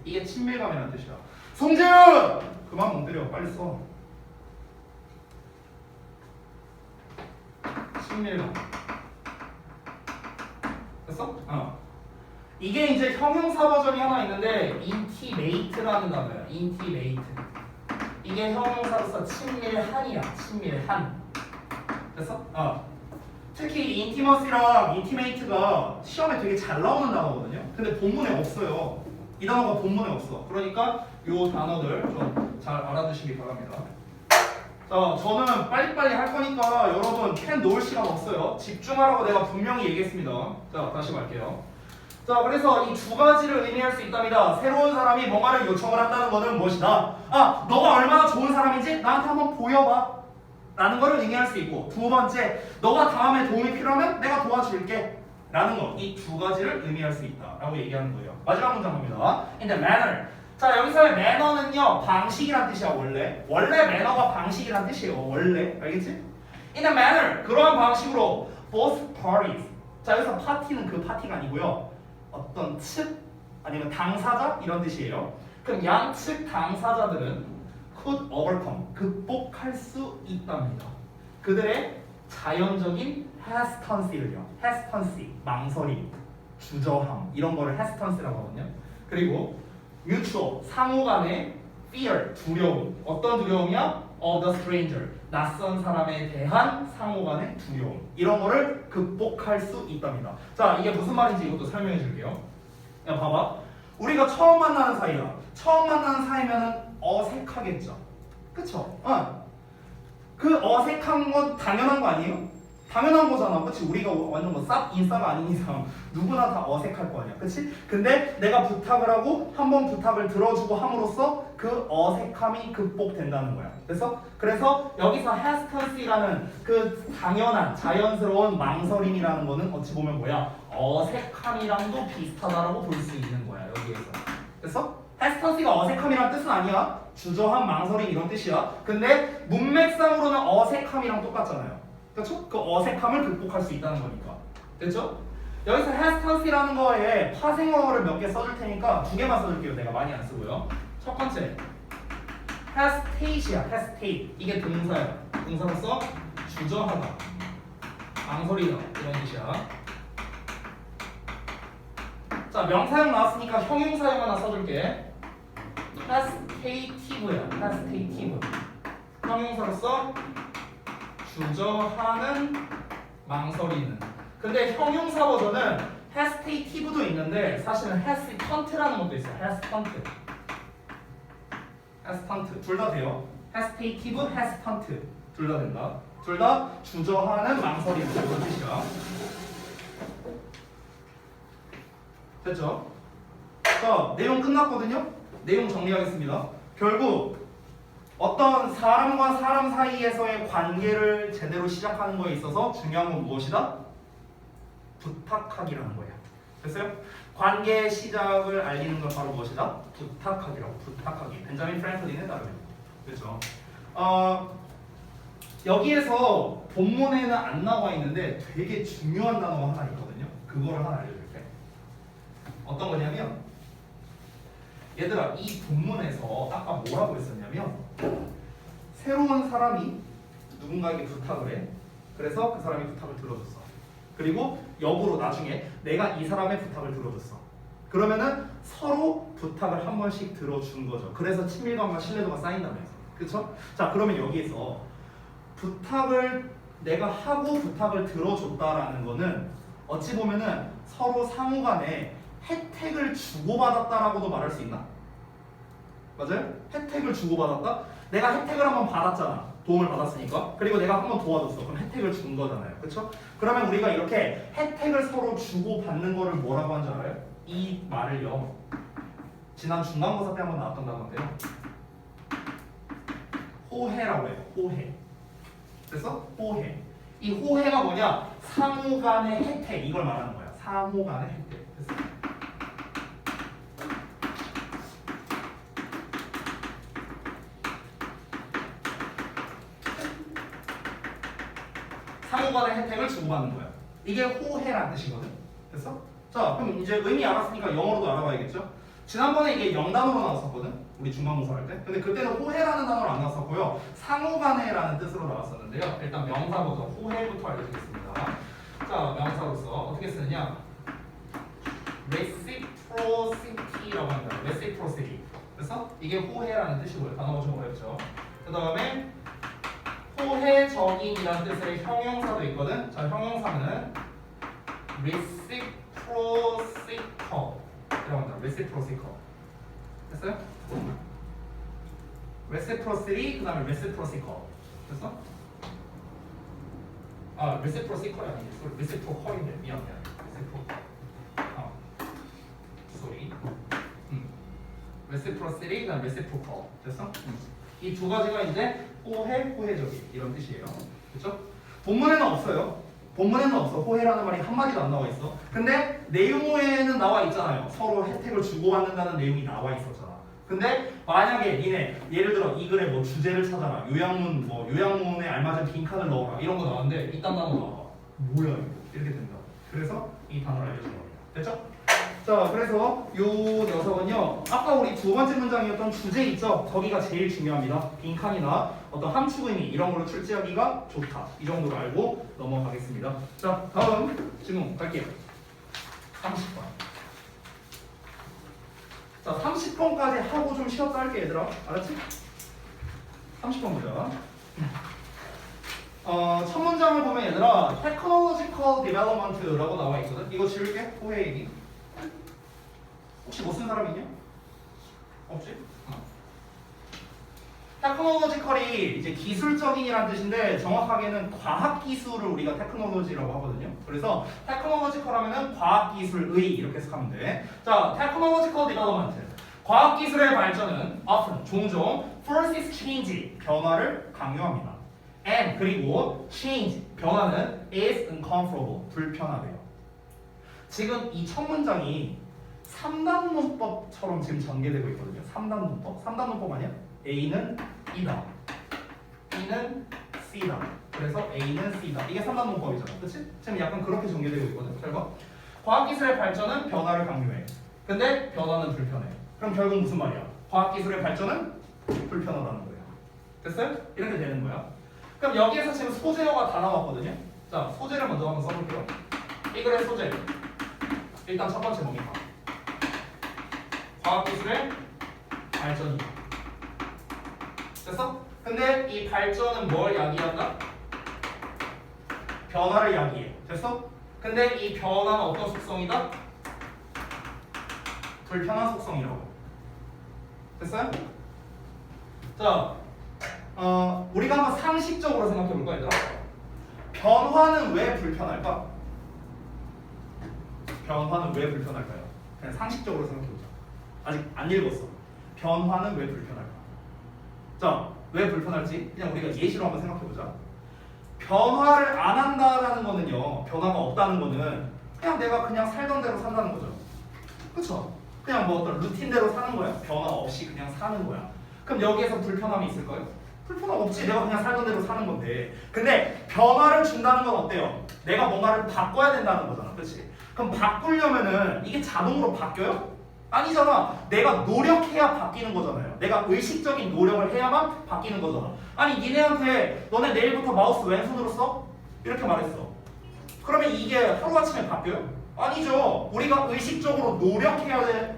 이게 친밀감이라는 뜻이야. 송재윤! 그만 못 때려. 빨리 써. 친밀감. 됐어? 이게 이제 형용사 버전이 하나 있는데 intimate라는 단어야. intimate. 이게 형용사로서 친밀한이야. 친밀한. 됐어? 특히 intimacy랑 intimate가 시험에 되게 잘 나오는 단어거든요. 근데 본문에 없어요. 이 단어가 본문에 없어. 그러니까 이 단어들 좀 잘 알아두시기 바랍니다. 자, 저는 빨리빨리 할 거니까 여러분 펜 놓을 시간 없어요. 집중하라고 내가 분명히 얘기했습니다. 자, 다시 갈게요. 자, 그래서 이 두 가지를 의미할 수 있답니다. 새로운 사람이 뭔가를 요청을 한다는 것은 무엇이다? 너가 얼마나 좋은 사람인지 나한테 한번 보여봐 라는 것을 의미할 수 있고, 두 번째, 너가 다음에 도움이 필요하면 내가 도와줄게 라는 것, 이 두 가지를 의미할 수 있다 라고 얘기하는 거예요. 마지막 문장 봅니다. In the manner. 자, 여기서의 매너는요 방식이란 뜻이야. 원래 매너가 방식이란 뜻이에요. 원래 알겠지? In the manner 그러한 방식으로 both parties. 자, 여기서 파티는 그 파티가 아니고요 어떤 측 아니면 당사자 이런 뜻이에요. 그럼 양측 당사자들은 could overcome 극복할 수 있답니다. 그들의 자연적인 hesitancy를요. hesitancy 망설임, 주저함 이런 거를 hesitancy라고 하거든요. 그리고 mutual 상호간의 fear 두려움. 어떤 두려움이야? of the stranger 낯선 사람에 대한 상호간의 두려움. 이런 거를 극복할 수 있답니다. 자, 이게 무슨 말인지 이것도 설명해 줄게요. 야, 봐봐. 우리가 처음 만나는 사이야. 처음 만나는 사이면은 어색하겠죠. 그쵸? 그 어색한 건 당연한 거 아니에요? 당연한 거잖아. 그치? 우리가 완전 뭐 쌉 인싸가 아닌 이상 누구나 다 어색할 거 아니야. 그치? 근데 내가 부탁을 하고 한번 부탁을 들어주고 함으로써 그 어색함이 극복된다는 거야. 그래서 여기서 hesitancy라는 그 당연한 자연스러운 망설임이라는 거는 어찌 보면 뭐야? 어색함이랑도 비슷하다라고 볼 수 있는 거야. 여기에서. 됐어? hesitancy가 어색함이란 뜻은 아니야. 주저함, 망설임 이런 뜻이야. 근데 문맥상으로는 어색함이랑 똑같잖아요. 그렇죠? 그 어색함을 극복할 수 있다는 거니까. 됐죠? 여기서 hesitancy라는 거에 파생어를 몇 개 써줄 테니까 두 개만 써줄게요. 내가 많이 안 쓰고요. 첫 번째 hesitate이야. hesitate 이게 동사야. 동사로서 주저하다, 망설이다 이런 뜻이야. 자, 명사형 나왔으니까 형용사형 하나 써줄게. hesitative야. hesitative 형용사로서 주저하는, 망설이는. 근데 형용사 버전은 hesitative도 있는데 사실은 hesitant라는 것도 있어요. hesitant 둘 다 돼요. hesitative, hesitant 둘 다 된다. 둘 다 주저하는, 망설이는 이런 뜻이야. 됐죠? 자, 내용 끝났거든요? 내용 정리하겠습니다. 결국 어떤 사람과 사람 사이에서의 관계를 제대로 시작하는 거에 있어서 중요한 건 무엇이다? 부탁하기라는 거예요. 됐어요? 관계의 시작을 알리는 건 바로 무엇이다? 부탁하기라고. 부탁하기. 벤자민 프랭클린에 따르면. 그렇죠? 여기에서 본문에는 안 나와 있는데 되게 중요한 단어가 하나 있거든요. 그거를 하나 알려줄게. 어떤 거냐면 얘들아, 이 본문에서 아까 뭐라고 했었냐면 새로운 사람이 누군가에게 부탁을 해. 그래서 그 사람이 부탁을 들어줬어. 그리고 역으로 나중에 내가 이 사람의 부탁을 들어줬어. 그러면은 서로 부탁을 한 번씩 들어준 거죠. 그래서 친밀감과 신뢰도가 쌓인다면서. 그쵸? 자, 그러면 여기서 부탁을 내가 하고 부탁을 들어줬다라는 거는 어찌 보면은 서로 상호 간에 혜택을 주고받았다라고도 말할 수 있나? 맞아요? 혜택을 주고받았다? 내가 혜택을 한번 받았잖아. 도움을 받았으니까. 그리고 내가 한번 도와줬어. 그럼 혜택을 준 거잖아요. 그쵸? 그러면 우리가 이렇게 혜택을 서로 주고받는 거를 뭐라고 한 줄 알아요? 이 말을요. 지난 중간고사 때 한번 나왔던 단어인데요. 호혜라고 해요. 호혜. 그래서 호혜. 이 호혜가 뭐냐? 상호 간의 혜택. 이걸 말하는 거야. 상호 간의 혜택. 됐어? 상호 간의 혜택을 주고받는 거야. 이게 호혜라는 뜻이거든. 됐어? 자, 그럼 이제 의미 알았으니까 영어로도 알아봐야겠죠? 지난번에 이게 영단어로 나왔었거든? 우리 중간고사 할 때. 근데 그때는 호혜라는 단어로 안 나왔었고요. 상호간에라는 뜻으로 나왔었는데요. 일단 명사부터 호혜부터 알려드리겠습니다. 자, 명사로서 어떻게 쓰느냐? reciprocity라고 합니다. reciprocity. 그래서 이게 호혜라는 뜻이고요. 단어가 좀 어렵죠. 그 다음에 호혜적인이라는 뜻의 형용사도 있거든. 자, 형용사는 reciprocal 이라고 합니다. reciprocal. 됐어요? reciprocity 그 다음에 reciprocal. 됐어? 아, reciprocal이 아니지. reciprocal인데 미안해. reciprocal. sorry. reciprocity 그 다음에 reciprocal. 됐어? 이 두 가지가 이제 호혜적인 이런 뜻이에요. 그렇죠? 본문에는 없어요. 본문에는 없어. 호혜라는 말이 한마디도 안 나와 있어. 근데 내용에는 나와 있잖아요. 서로 혜택을 주고받는다는 내용이 나와 있었잖아. 근데 만약에 니네 예를 들어 이 글에 뭐 주제를 찾아라, 요양문 뭐 요양문에 알맞은 빈칸을 넣어라 이런 거 나왔는데 이딴 단어 나와. 뭐야 이거? 이렇게 된다. 그래서 이 단어를 알려준 겁니다. 됐죠? 자, 그래서 요 녀석은요. 아까 우리 두 번째 문장이었던 주제 있죠? 거기가 제일 중요합니다. 빈칸이나 어떤 함축 의미 이런 걸로 출제하기가 좋다. 이 정도로 알고 넘어가겠습니다. 자, 다음 질문 갈게요. 30번. 자, 30번까지 하고 좀 쉬었다 할게 얘들아. 알았지? 30번 보자. 첫 문장을 보면 얘들아 technological development라고 나와 있거든. 이거 지울게. 호혜 얘기. 혹시 못 쓴 사람 있냐? 없지? 테크놀로지컬이 이제 기술적인이란 뜻인데 정확하게는 과학 기술을 우리가 테크놀로지라고 하거든요. 그래서 테크놀로지컬 하면은 과학 기술의 이렇게 해석하면 돼. 자, 테크놀로지컬 디벨롭먼트. 과학 기술의 발전은 often 종종 forces change 변화를 강요합니다. and 그리고 change 변화는 is uncomfortable 불편하대요. 지금 이 첫 문장이 3단 문법처럼 지금 전개되고 있거든요. 3단 문법. 3단 문법 아니야? A는 E다. B는 C다. 그래서 A는 C다. 이게 3단 문법이잖아. 그치? 지금 약간 그렇게 전개되고 있거든. 잘 봐. 과학기술의 발전은 변화를 강요해. 근데 변화는 불편해. 그럼 결국 무슨 말이야? 과학기술의 발전은 불편하다는 거야. 됐어요? 이렇게 되는 거야. 그럼 여기에서 지금 소재어가 다 나왔거든요. 자, 소재를 먼저 한번 써볼게요. 이 글의 소재. 일단 첫 번째 뭡니까? 과학기술의 발전이다. 됐어? 근데 이 발전은 뭘 야기한다? 변화를 야기해. 됐어? 근데 이 변화는 어떤 속성이다? 불편한 속성이라고. 됐어요? 자, 우리가 한번 상식적으로 생각해 볼까 얘들아? 변화는 왜 불편할까? 변화는 왜 불편할까요? 그냥 상식적으로 생각해 보자. 아직 안 읽었어. 변화는 왜 불편할까? 자, 왜 불편할지 그냥 우리가 예시로 한번 생각해 보자. 변화를 안 한다라는 거는요, 변화가 없다는 거는 그냥 내가 그냥 살던 대로 산다는 거죠. 그쵸? 그냥 뭐 어떤 루틴대로 사는 거야. 변화 없이 그냥 사는 거야. 그럼 여기에서 불편함이 있을까요? 불편함 없지. 내가 그냥 살던 대로 사는 건데. 근데 변화를 준다는 건 어때요? 내가 뭔가를 바꿔야 된다는 거잖아. 그치? 그럼 바꾸려면은 이게 자동으로 바뀌어요? 아니잖아. 내가 노력해야 바뀌는 거잖아요. 내가 의식적인 노력을 해야만 바뀌는 거잖아. 아니 니네한테 너네 내일부터 마우스 왼손으로 써? 이렇게 말했어. 그러면 이게 하루아침에 바뀌어요? 아니죠. 우리가 의식적으로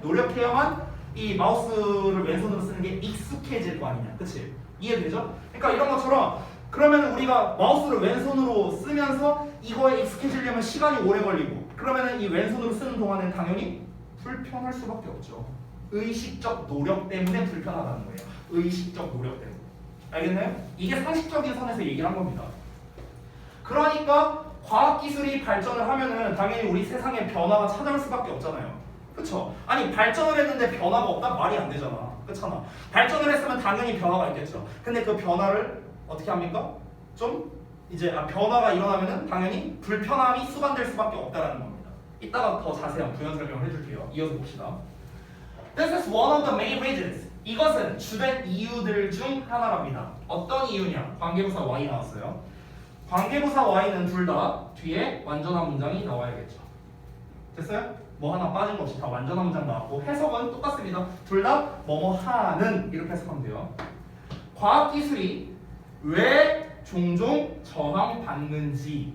노력해야만 이 마우스를 왼손으로 쓰는 게 익숙해질 거 아니냐. 그치? 이해되죠? 그러니까 이런 것처럼 그러면 우리가 마우스를 왼손으로 쓰면서 이거에 익숙해지려면 시간이 오래 걸리고 그러면 이 왼손으로 쓰는 동안은 당연히 불편할 수밖에 없죠. 의식적 노력 때문에 불편하다는 거예요. 의식적 노력 때문에. 알겠나요? 이게 상식적인 선에서 얘기를 한 겁니다. 그러니까 과학기술이 발전을 하면은 당연히 우리 세상에 변화가 찾아올 수밖에 없잖아요. 그쵸? 아니 발전을 했는데 변화가 없다? 말이 안 되잖아. 그렇잖아. 발전을 했으면 당연히 변화가 있겠죠. 근데 그 변화를 어떻게 합니까? 좀 이제 변화가 일어나면은 당연히 불편함이 수반될 수밖에 없다라는 겁니다. 이따가 더 자세한 부연 설명을 해줄게요. 이어서 봅시다. This is one of the main reasons. 이것은 주된 이유들 중 하나랍니다. 어떤 이유냐? 관계부사 Y 나왔어요. 관계부사 Y는 둘 다 뒤에 완전한 문장이 나와야겠죠. 됐어요? 뭐 하나 빠진 거 없이 다 완전한 문장 나왔고 해석은 똑같습니다. 둘 다 뭐뭐 하는 이렇게 해석하면 돼요. 과학기술이 왜 종종 저항받는지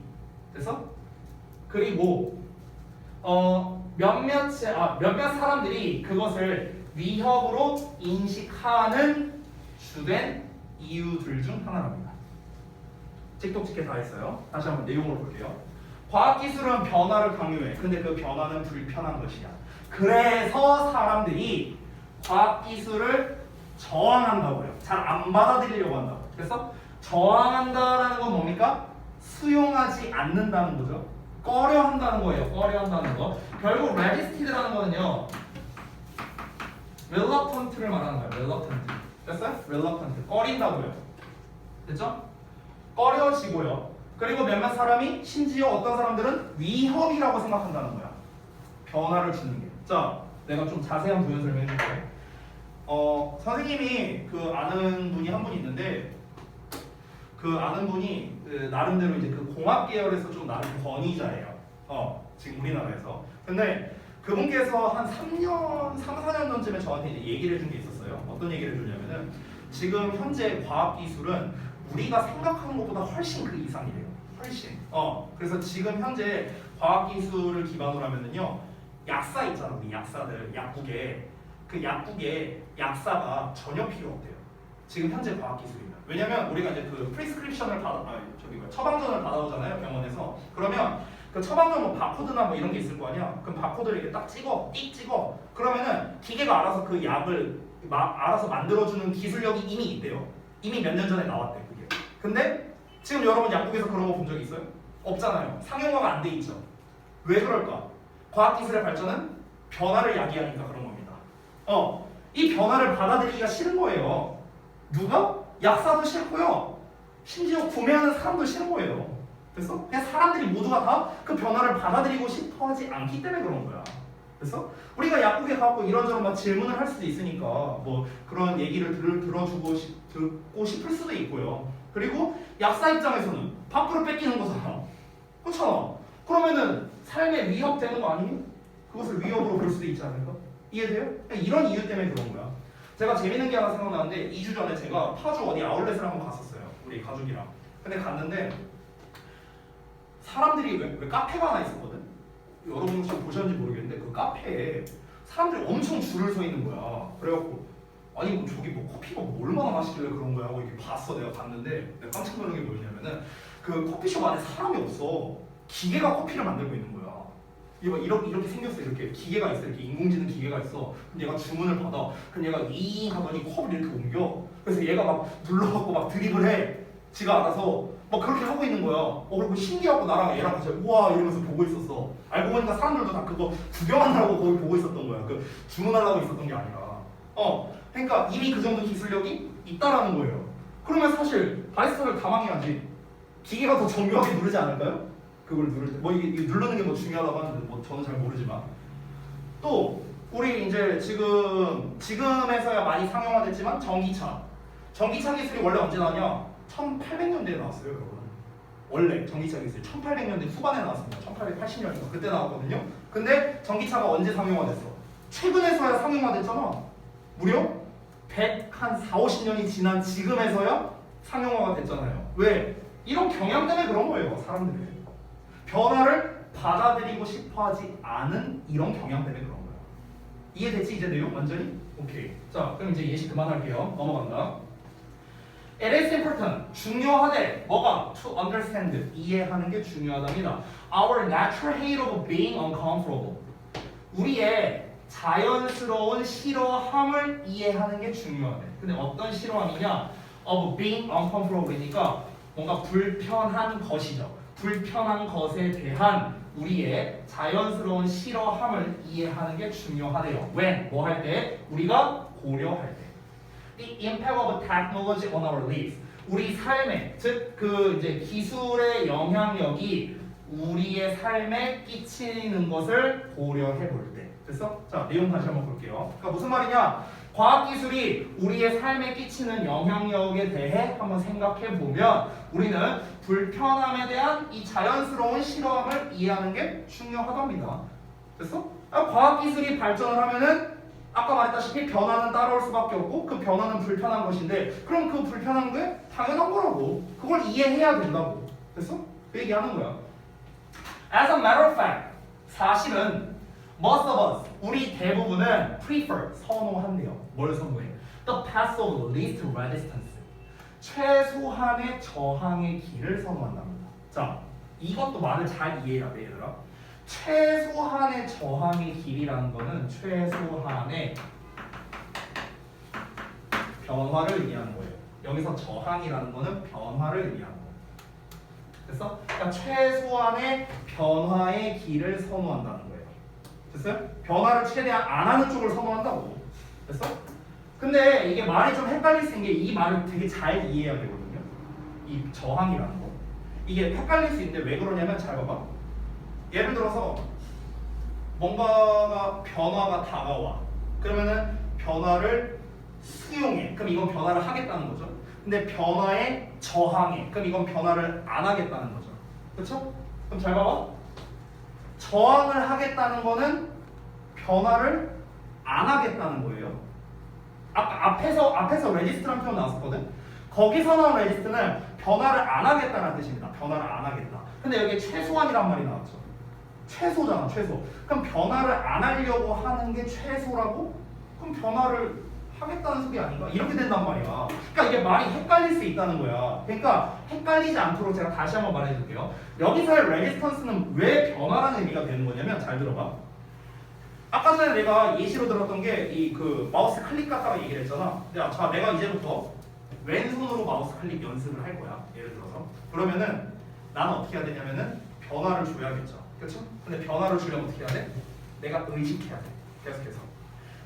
됐어? 그리고 몇몇 사람들이 그것을 위협으로 인식하는 주된 이유들 중 하나랍니다. 찍독찍게 다 했어요. 다시 한번 내용으로 볼게요. 과학기술은 변화를 강요해. 근데 그 변화는 불편한 것이야. 그래서 사람들이 과학기술을 저항한다고요. 잘 안 받아들이려고 한다고. 그래서 저항한다라는 건 뭡니까? 수용하지 않는다는 거죠. 꺼려한다는 거예요. 꺼려한다는 거. 결국 resist라는 거는요. reluctant를 말하는 거예요. reluctant. 됐어요? reluctant. 꺼린다고요. 됐죠? 꺼려지고요. 그리고 몇몇 사람이 심지어 어떤 사람들은 위협이라고 생각한다는 거야. 변화를 주는 게. 자, 내가 좀 자세한 부연 설명해 줄게. 선생님이 그 아는 분이 한 분 있는데 그 아는 분이 그 나름대로 이제 그 공학 계열에서 좀 나름 권위자예요. 지금 우리나라에서. 근데 그분께서 한 3년, 4년 전쯤에 저한테 이제 얘기를 해준 게 있었어요. 어떤 얘기를 해주냐면은 지금 현재 과학 기술은 우리가 생각하는 것보다 훨씬 그 이상이래요. 훨씬. 그래서 지금 현재 과학 기술을 기반으로 하면은요. 약사 있잖아. 우리 약사들 약국에 그 약국에 약사가 전혀 필요 없대요. 지금 현재 과학 기술이면. 왜냐면 우리가 이제 그 프리스크립션을 처방전을 받아오잖아요. 병원에서. 그러면 그 처방전 뭐 바코드나 뭐 이런 게 있을 거 아니야. 그럼 바코드를 이렇게 딱 찍어, 띡 찍어. 그러면은 기계가 알아서 그 약을 알아서 만들어주는 기술력이 이미 있대요. 이미 몇 년 전에 나왔대 그게. 근데 지금 여러분 약국에서 그런 거 본 적 있어요? 없잖아요. 상용화가 안 돼 있죠. 왜 그럴까? 과학기술의 발전은 변화를 야기하니까 그런 겁니다. 이 변화를 받아들이기가 싫은 거예요. 누가? 약사도 싫고요. 심지어 구매하는 사람도 싫은 거예요. 그래서 그냥 사람들이 모두가 다 그 변화를 받아들이고 싶어하지 않기 때문에 그런 거야. 그래서 우리가 약국에 가고 이런저런 막 질문을 할 수도 있으니까 뭐 그런 얘기를 듣고 싶을 수도 있고요. 그리고 약사 입장에서는 밖으로 뺏기는 거잖아. 그렇잖아. 그러면은 삶에 위협되는 거 아니니? 그것을 위협으로 볼 수도 있지 않을까? 이해돼요? 이런 이유 때문에 그런 거야. 제가 재밌는 게 하나 생각나는데 2주 전에 제가 파주 어디 아울렛을 한번 갔었어요. 우리 가족이랑. 근데 갔는데 사람들이 왜 카페가 하나 있었거든? 여러분 좀 보셨는지 모르겠는데 그 카페에 사람들이 엄청 줄을 서 있는 거야. 그래갖고 아니 뭐 저기 뭐 커피가 뭐 얼마나 맛있길래 그런 거야 하고 이렇게 봤어. 내가 봤는데 내가 깜짝 놀란 게 뭐였냐면은 그 커피숍 안에 사람이 없어. 기계가 커피를 만들고 있는 거야. 이렇게 생겼어. 이렇게 기계가 있어. 이렇게 인공지능 기계가 있어. 근데 얘가 주문을 받아. 그럼 얘가 윙 하더니 컵을 이렇게 옮겨. 그래서 얘가 막 눌러갖고 막 드립을 해. 지가 알아서 막 그렇게 하고 있는 거야. 그리고 신기하고 나랑 얘랑 같이 우와 이러면서 보고 있었어. 알고 보니까 사람들도 다 그거 구경하느라고 거기 보고 있었던 거야. 그 주문하려고 있었던 게 아니라. 그러니까 이미 그 정도 기술력이 있다라는 거예요. 그러면 사실 바리스타를 다 망해야지. 기계가 더 정교하게 누르지 않을까요? 그걸 누를 때. 뭐 이게 누르는 게 뭐 중요하다고 하는데 뭐 저는 잘 모르지만. 또 우리 이제 지금에서야 많이 상용화됐지만 전기차 기술이 원래 언제 나왔냐? 1800년대에 나왔어요, 여러분. 원래 전기차 기술이 1800년대 후반에 나왔습니다. 1880년인가 그때 나왔거든요. 근데 전기차가 언제 상용화됐어? 최근에서야 상용화됐잖아. 무려 140년이 지난 지금에서야 상용화가 됐잖아요. 왜? 이런 경향 때문에 그런 거예요, 사람들이. 변화를 받아들이고 싶어하지 않은 이런 경향 때문에 그런 거예요. 이해됐지 이제 내용 완전히? 오케이. 자, 그럼 이제 예시 그만할게요. 넘어간다. It is important. 중요하대. 뭐가? To understand. 이해하는 게 중요하답니다. Our natural hate of being uncomfortable. 우리의 자연스러운 싫어함을 이해하는 게 중요하대. 근데 어떤 싫어함이냐? Of being uncomfortable이니까 뭔가 불편한 것이죠. 불편한 것에 대한 우리의 자연스러운 싫어함을 이해하는 게 중요하대요. When? 뭐 할 때? 우리가 고려할 때. The impact of technology on our lives. 우리 삶에, 즉 그 이제 기술의 영향력이 우리의 삶에 끼치는 것을 고려해 볼 때. 됐어? 자, 내용 다시 한번 볼게요. 그러니까 무슨 말이냐? 과학기술이 우리의 삶에 끼치는 영향력에 대해 한번 생각해 보면 우리는 불편함에 대한 이 자연스러운 싫어함을 이해하는 게 중요하답니다. 됐어? 과학기술이 발전을 하면은 아까 말했다시피 변화는 따라올 수밖에 없고 그 변화는 불편한 것인데 그럼 그 불편한 게 당연한 거라고. 그걸 이해해야 된다고. 됐어? 그 얘기하는 거야. As a matter of fact, 사실은 most of us, 우리 대부분은 prefer, 선호한대요. 뭘 선호해? The path of least resistance. 최소한의 저항의 길을 선호한답니다. 자, 이것도 말을 잘 이해해야 돼, 얘들아. 최소한의 저항의 길이라는 거는 최소한의 변화를 의미하는 거예요. 여기서 저항이라는 거는 변화를 의미하는 거예요. 됐어? 그러니까 최소한의 변화의 길을 선호한다는 거예요. 됐어요? 변화를 최대한 안 하는 쪽을 선호한다고. 됐어? 근데 이게 말이 좀 헷갈릴 수 있는 게 이 말을 되게 잘 이해해야 되거든요. 이 저항이라는 거. 이게 헷갈릴 수 있는데 왜 그러냐면 잘 봐봐. 예를 들어서 뭔가가 변화가 다가와. 그러면은 변화를 수용해. 그럼 이건 변화를 하겠다는 거죠. 근데 변화에 저항해. 그럼 이건 변화를 안 하겠다는 거죠. 그렇죠? 그럼 잘 봐봐. 저항을 하겠다는 거는 변화를 안 하겠다는 거예요. 아까 앞에서 레지스트라는 표현 나왔었거든. 거기서 나온 레지스트는 변화를 안 하겠다는 뜻입니다. 변화를 안 하겠다. 근데 여기 최소한이란 말이 나왔죠. 최소잖아, 최소. 그럼 변화를 안 하려고 하는 게 최소라고? 그럼 변화를 하겠다는 소리 아닌가? 이렇게 된단 말이야. 그러니까 이게 말이 헷갈릴 수 있다는 거야. 그러니까 헷갈리지 않도록 제가 다시 한번 말해줄게요. 여기서의 레지스턴스는 왜 변화라는 의미가 되는 거냐면 잘 들어봐. 아까 전에 내가 예시로 들었던 게 이 그 마우스 클릭 갖다가 얘기를 했잖아. 자, 내가 이제부터 왼손으로 마우스 클릭 연습을 할 거야. 예를 들어서. 그러면은 나는 어떻게 해야 되냐면은 변화를 줘야겠죠. 그렇죠? 근데 변화를 주려면 어떻게 해야 돼? 내가 의식해야 돼. 계속해서.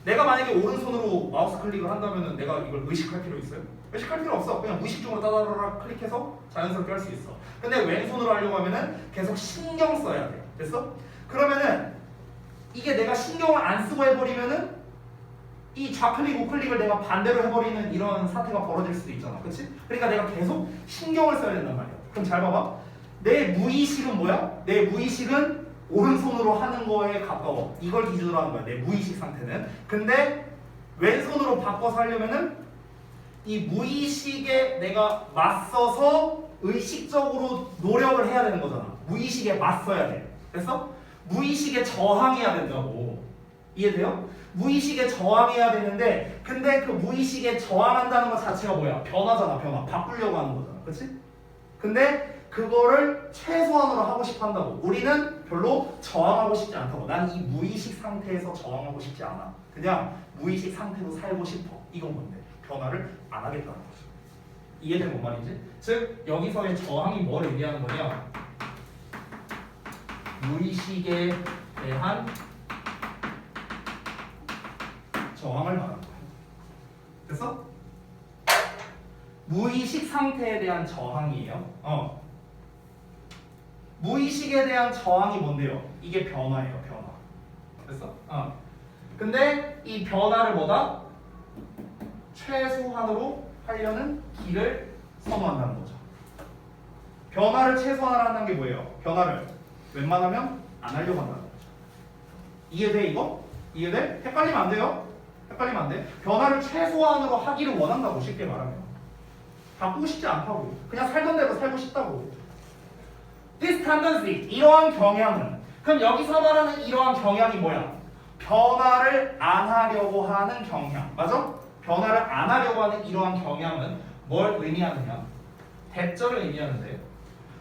내가 만약에 오른손으로 마우스 클릭을 한다면은 내가 이걸 의식할 필요 있어요? 의식할 필요 없어. 그냥 무의식적으로 따다다다 클릭해서 자연스럽게 할 수 있어. 근데 왼손으로 하려고 하면은 계속 신경 써야 돼. 됐어? 그러면은 이게 내가 신경을 안 쓰고 해버리면은 이 좌클릭 우클릭을 내가 반대로 해버리는 이런 사태가 벌어질 수도 있잖아. 그렇지? 그러니까 내가 계속 신경을 써야 된단 말이야. 그럼 잘 봐봐. 내 무의식은 뭐야? 내 무의식은 오른손으로 하는 거에 가까워. 이걸 기준으로 하는 거야. 내 무의식 상태는. 근데 왼손으로 바꿔서 하려면은 이 무의식에 내가 맞서서 의식적으로 노력을 해야 되는 거잖아. 무의식에 맞서야 돼. 됐어? 무의식에 저항해야 된다고. 이해돼요? 무의식에 저항해야 되는데 근데 그 무의식에 저항한다는 것 자체가 뭐야? 변화잖아. 변화. 바꾸려고 하는 거잖아. 그렇지? 근데 그거를 최소한으로 하고 싶어 한다고. 우리는 별로 저항하고 싶지 않다고. 난 이 무의식 상태에서 저항하고 싶지 않아. 그냥 무의식 상태로 살고 싶어. 이건 뭔데? 변화를 안 하겠다는 거죠. 이해된 뭔 말인지? 즉 여기서의 저항이 뭘 의미하는 거냐? 무의식에 대한 저항을 말하는 거야. 됐어? 무의식 상태에 대한 저항이에요. 무의식에 대한 저항이 뭔데요? 이게 변화예요, 변화. 됐어? 근데 이 변화를 뭐다? 최소한으로 하려는 길을 선호한다는 거죠. 변화를 최소한화한다는 게 뭐예요? 변화를 웬만하면 안 하려고 한다는 거죠. 이해돼 이거? 이해돼? 헷갈리면 안 돼요. 헷갈리면 안 돼. 변화를 최소한으로 하기를 원한다고 쉽게 말하면. 바꾸고 싶지 않다고. 그냥 살던 대로 살고 싶다고. This tendency, 이러한 경향은. 그럼 여기서 말하는 이러한 경향이 뭐야? 변화를 안 하려고 하는 경향. 맞아? 변화를 안 하려고 하는 이러한 경향은 뭘 의미하느냐? 대절을 의미하는데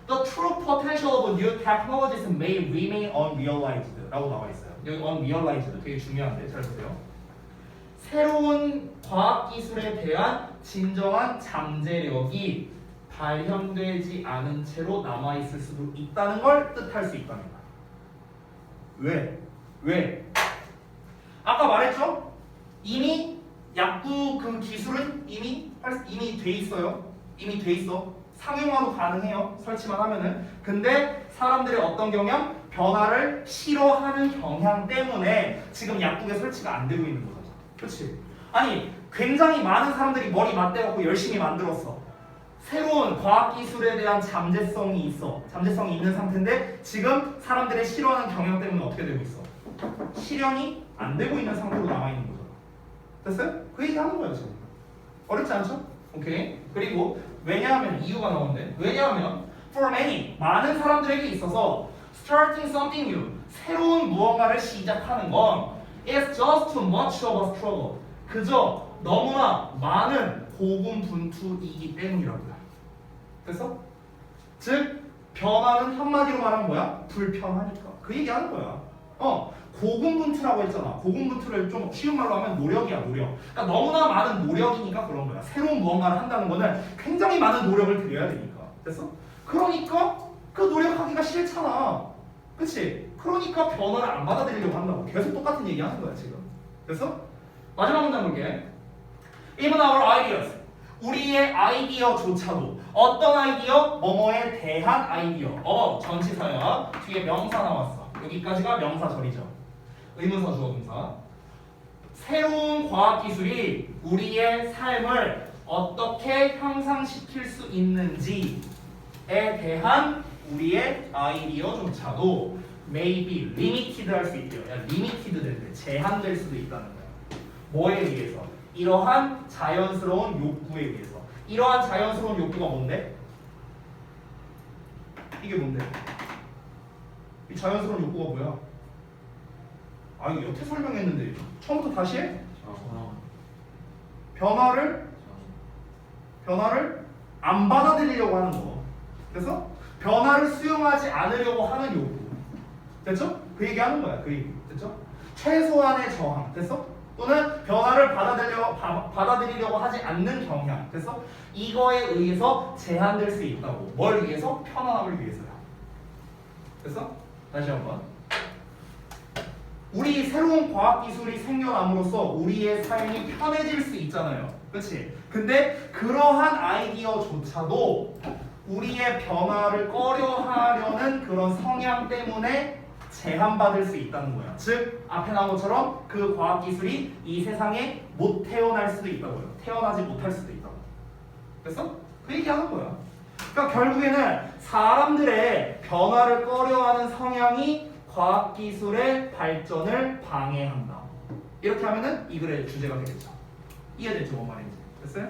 The true potential of new technologies may remain unrealized 라고 나와 있어요. 여기 unrealized 되게 중요한데 잘 보세요. 새로운 과학기술에 대한 진정한 잠재력이 발현되지 않은 채로 남아있을 수도 있다는 걸 뜻할 수 있답니다. 왜? 왜? 아까 말했죠? 이미 약구 그 기술은 이미 돼 있어요. 이미 돼 있어. 상용화도 가능해요. 설치만 하면은. 근데 사람들의 어떤 경향? 변화를 싫어하는 경향 때문에 지금 약국에 설치가 안 되고 있는 거죠. 그렇지? 아니 굉장히 많은 사람들이 머리 맞대갖고 열심히 만들었어. 새로운 과학기술에 대한 잠재성이 있어. 잠재성이 있는 상태인데 지금 사람들의 싫어하는 경향 때문에 어떻게 되고 있어? 실현이 안 되고 있는 상태로 남아있는 거죠. 됐어요? 그 얘기 하는 거예요 지금. 어렵지 않죠? 오케이. 그리고 왜냐하면 이유가 나오는데 왜냐하면 for many 많은 사람들에게 있어서 starting something new 새로운 무언가를 시작하는 건 is just too much of a struggle 그저 너무나 많은 고군분투이기 때문이라고요. 됐어? 즉 변화는 한마디로 말하면 뭐야? 불편하니까. 그 얘기하는 거야. 고군분투라고 했잖아. 고군분투를 좀 쉬운 말로 하면 노력이야, 노력. 그러니까 너무나 많은 노력이니까 그런 거야. 새로운 무언가를 한다는 거는 굉장히 많은 노력을 들여야 되니까. 됐어? 그러니까 그 노력하기가 싫잖아. 그치? 그러니까 변화를 안 받아들이려고 한다고. 계속 똑같은 얘기 하는 거야, 지금. 됐어? 마지막 문장 볼게. Even our ideas. 우리의 아이디어조차도 어떤 아이디어? 뭐뭐에 대한 아이디어. 전치사야. 뒤에 명사 나왔어. 여기까지가 명사절이죠. 의문사 주어 동사. 새로운 과학기술이 우리의 삶을 어떻게 향상시킬 수 있는지에 대한 우리의 아이디어조차도 maybe limited 할 수 있대요. limited 될 때 제한될 수도 있다는 거야. 뭐에 의해서? 이러한 자연스러운 욕구에 의해서. 이러한 자연스러운 욕구가 뭔데? 이게 뭔데? 이 자연스러운 욕구가 뭐야? 아 이거 여태 설명했는데 처음부터 다시 해? 변화를 안 받아들이려고 하는 거. 그래서 변화를 수용하지 않으려고 하는 욕구. 됐죠? 그 얘기 하는 거야. 그 얘기. 됐죠? 최소한의 저항. 됐어? 또는 변화를 받아들이려고 하지 않는 경향. 됐어? 이거에 의해서 제한될 수 있다고. 뭘 위해서? 편안함을 위해서야. 됐어? 다시 한번. 우리 새로운 과학기술이 생겨남으로써 우리의 삶이 편해질 수 있잖아요. 그치? 근데 그러한 아이디어조차도 우리의 변화를 꺼려하려는 그런 성향 때문에 제한받을 수 있다는 거야. 즉 앞에 나온 것처럼 그 과학기술이 이 세상에 못 태어날 수도 있다고요. 태어나지 못할 수도 있다고. 됐어? 그 얘기하는 거야. 그러니까 결국에는 사람들의 변화를 꺼려하는 성향이 과학기술의 발전을 방해한다. 이렇게 하면은 이 글의 주제가 되겠죠. 이해됐죠? 뭔 말인지. 됐어요?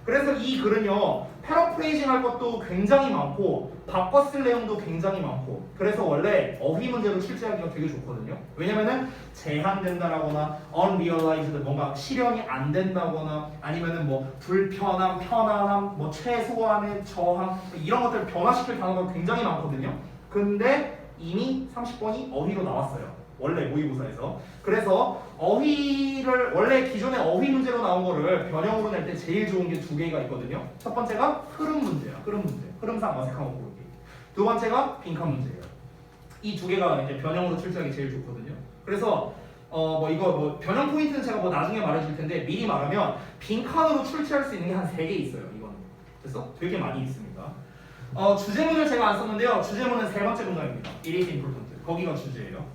그래서 이 글은요 패러프레이징 할 것도 굉장히 많고 바꿔 쓸 내용도 굉장히 많고 그래서 원래 어휘 문제로 출제하기가 되게 좋거든요. 왜냐면은 제한된다라거나 unrealized 뭔가 실현이 안 된다거나 아니면은 뭐 불편함, 편안함, 뭐 최소한의 저항 이런 것들을 변화시킬 단어가 굉장히 많거든요. 근데 이미 30번이 어휘로 나왔어요. 원래 모의고사에서. 그래서 어휘를 원래 기존에 어휘 문제로 나온 거를 변형으로 낼 때 제일 좋은 게 두 개가 있거든요. 첫 번째가 흐름 문제야. 흐름 문제. 흐름상 어색한 거 고르기. 두 번째가 빈칸 문제예요. 이 두 개가 이제 변형으로 출제하기 제일 좋거든요. 그래서 이거 변형 포인트는 제가 나중에 말해줄 텐데 미리 말하면 빈칸으로 출제할 수 있는 게 한 3개 있어요. 이거는. 됐어? 되게 많이 있습니다. 주제문을 제가 안 썼는데요. 주제문은 세 번째 문장입니다. It is important. 거기가 주제예요.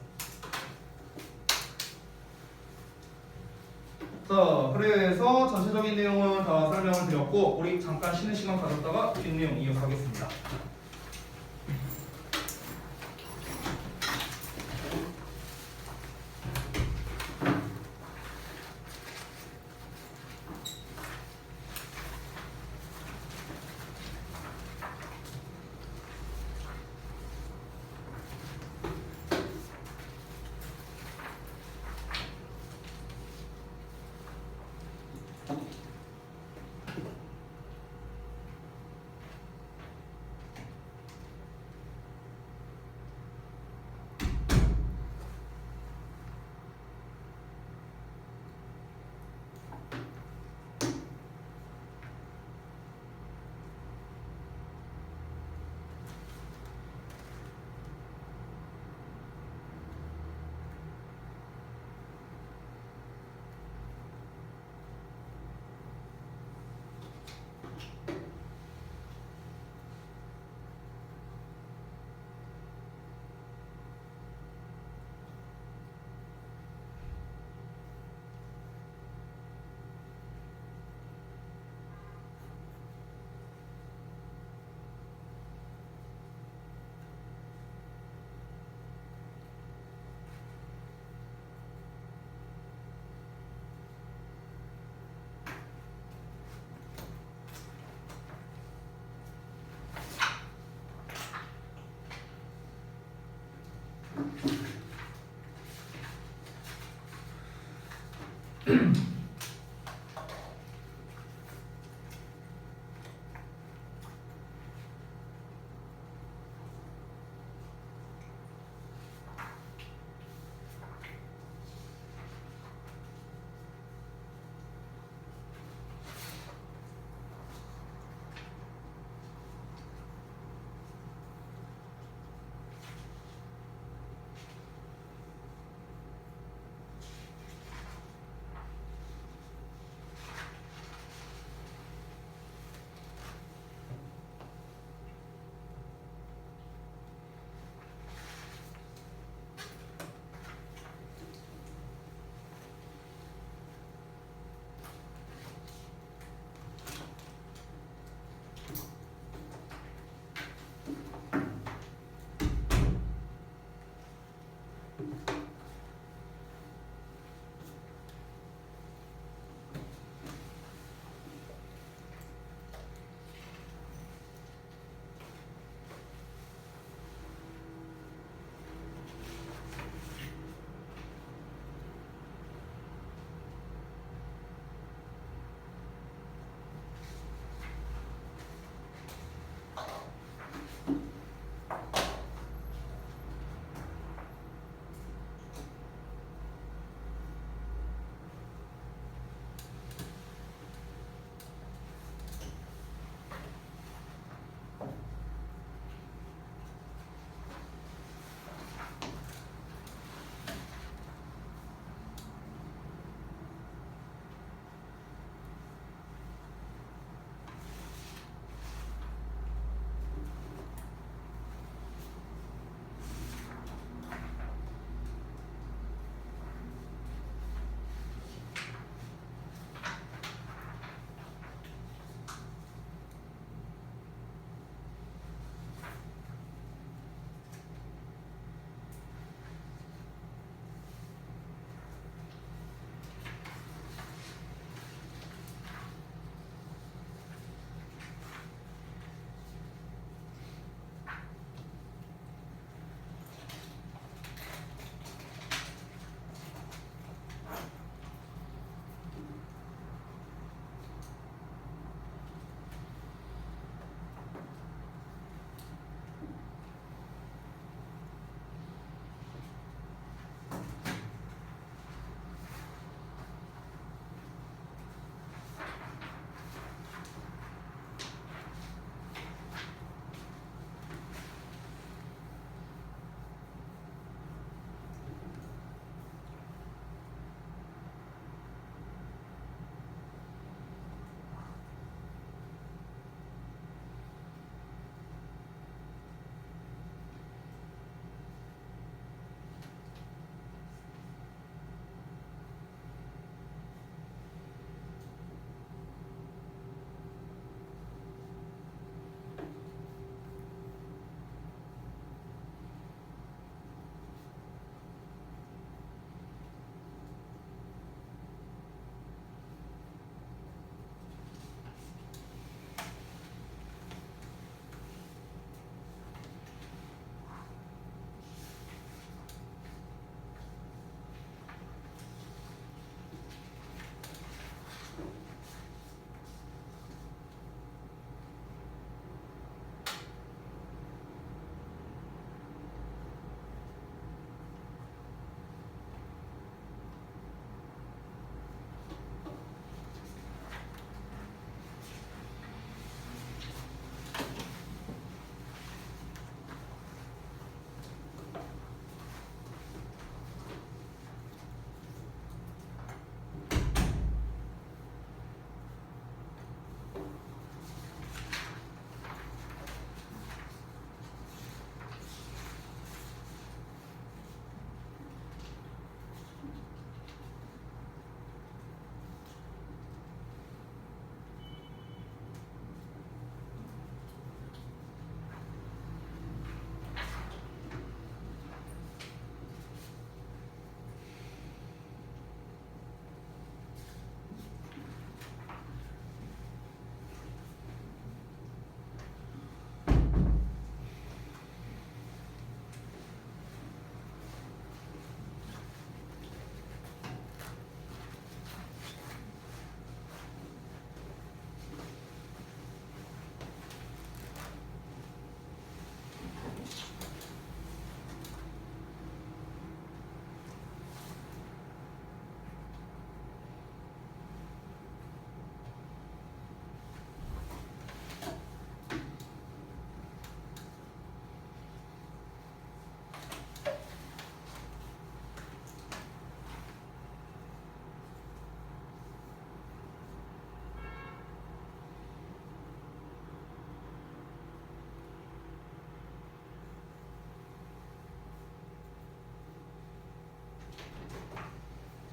자, 그래서 전체적인 내용은 다 설명을 드렸고 우리 잠깐 쉬는 시간 가졌다가 뒷내용 이어가겠습니다.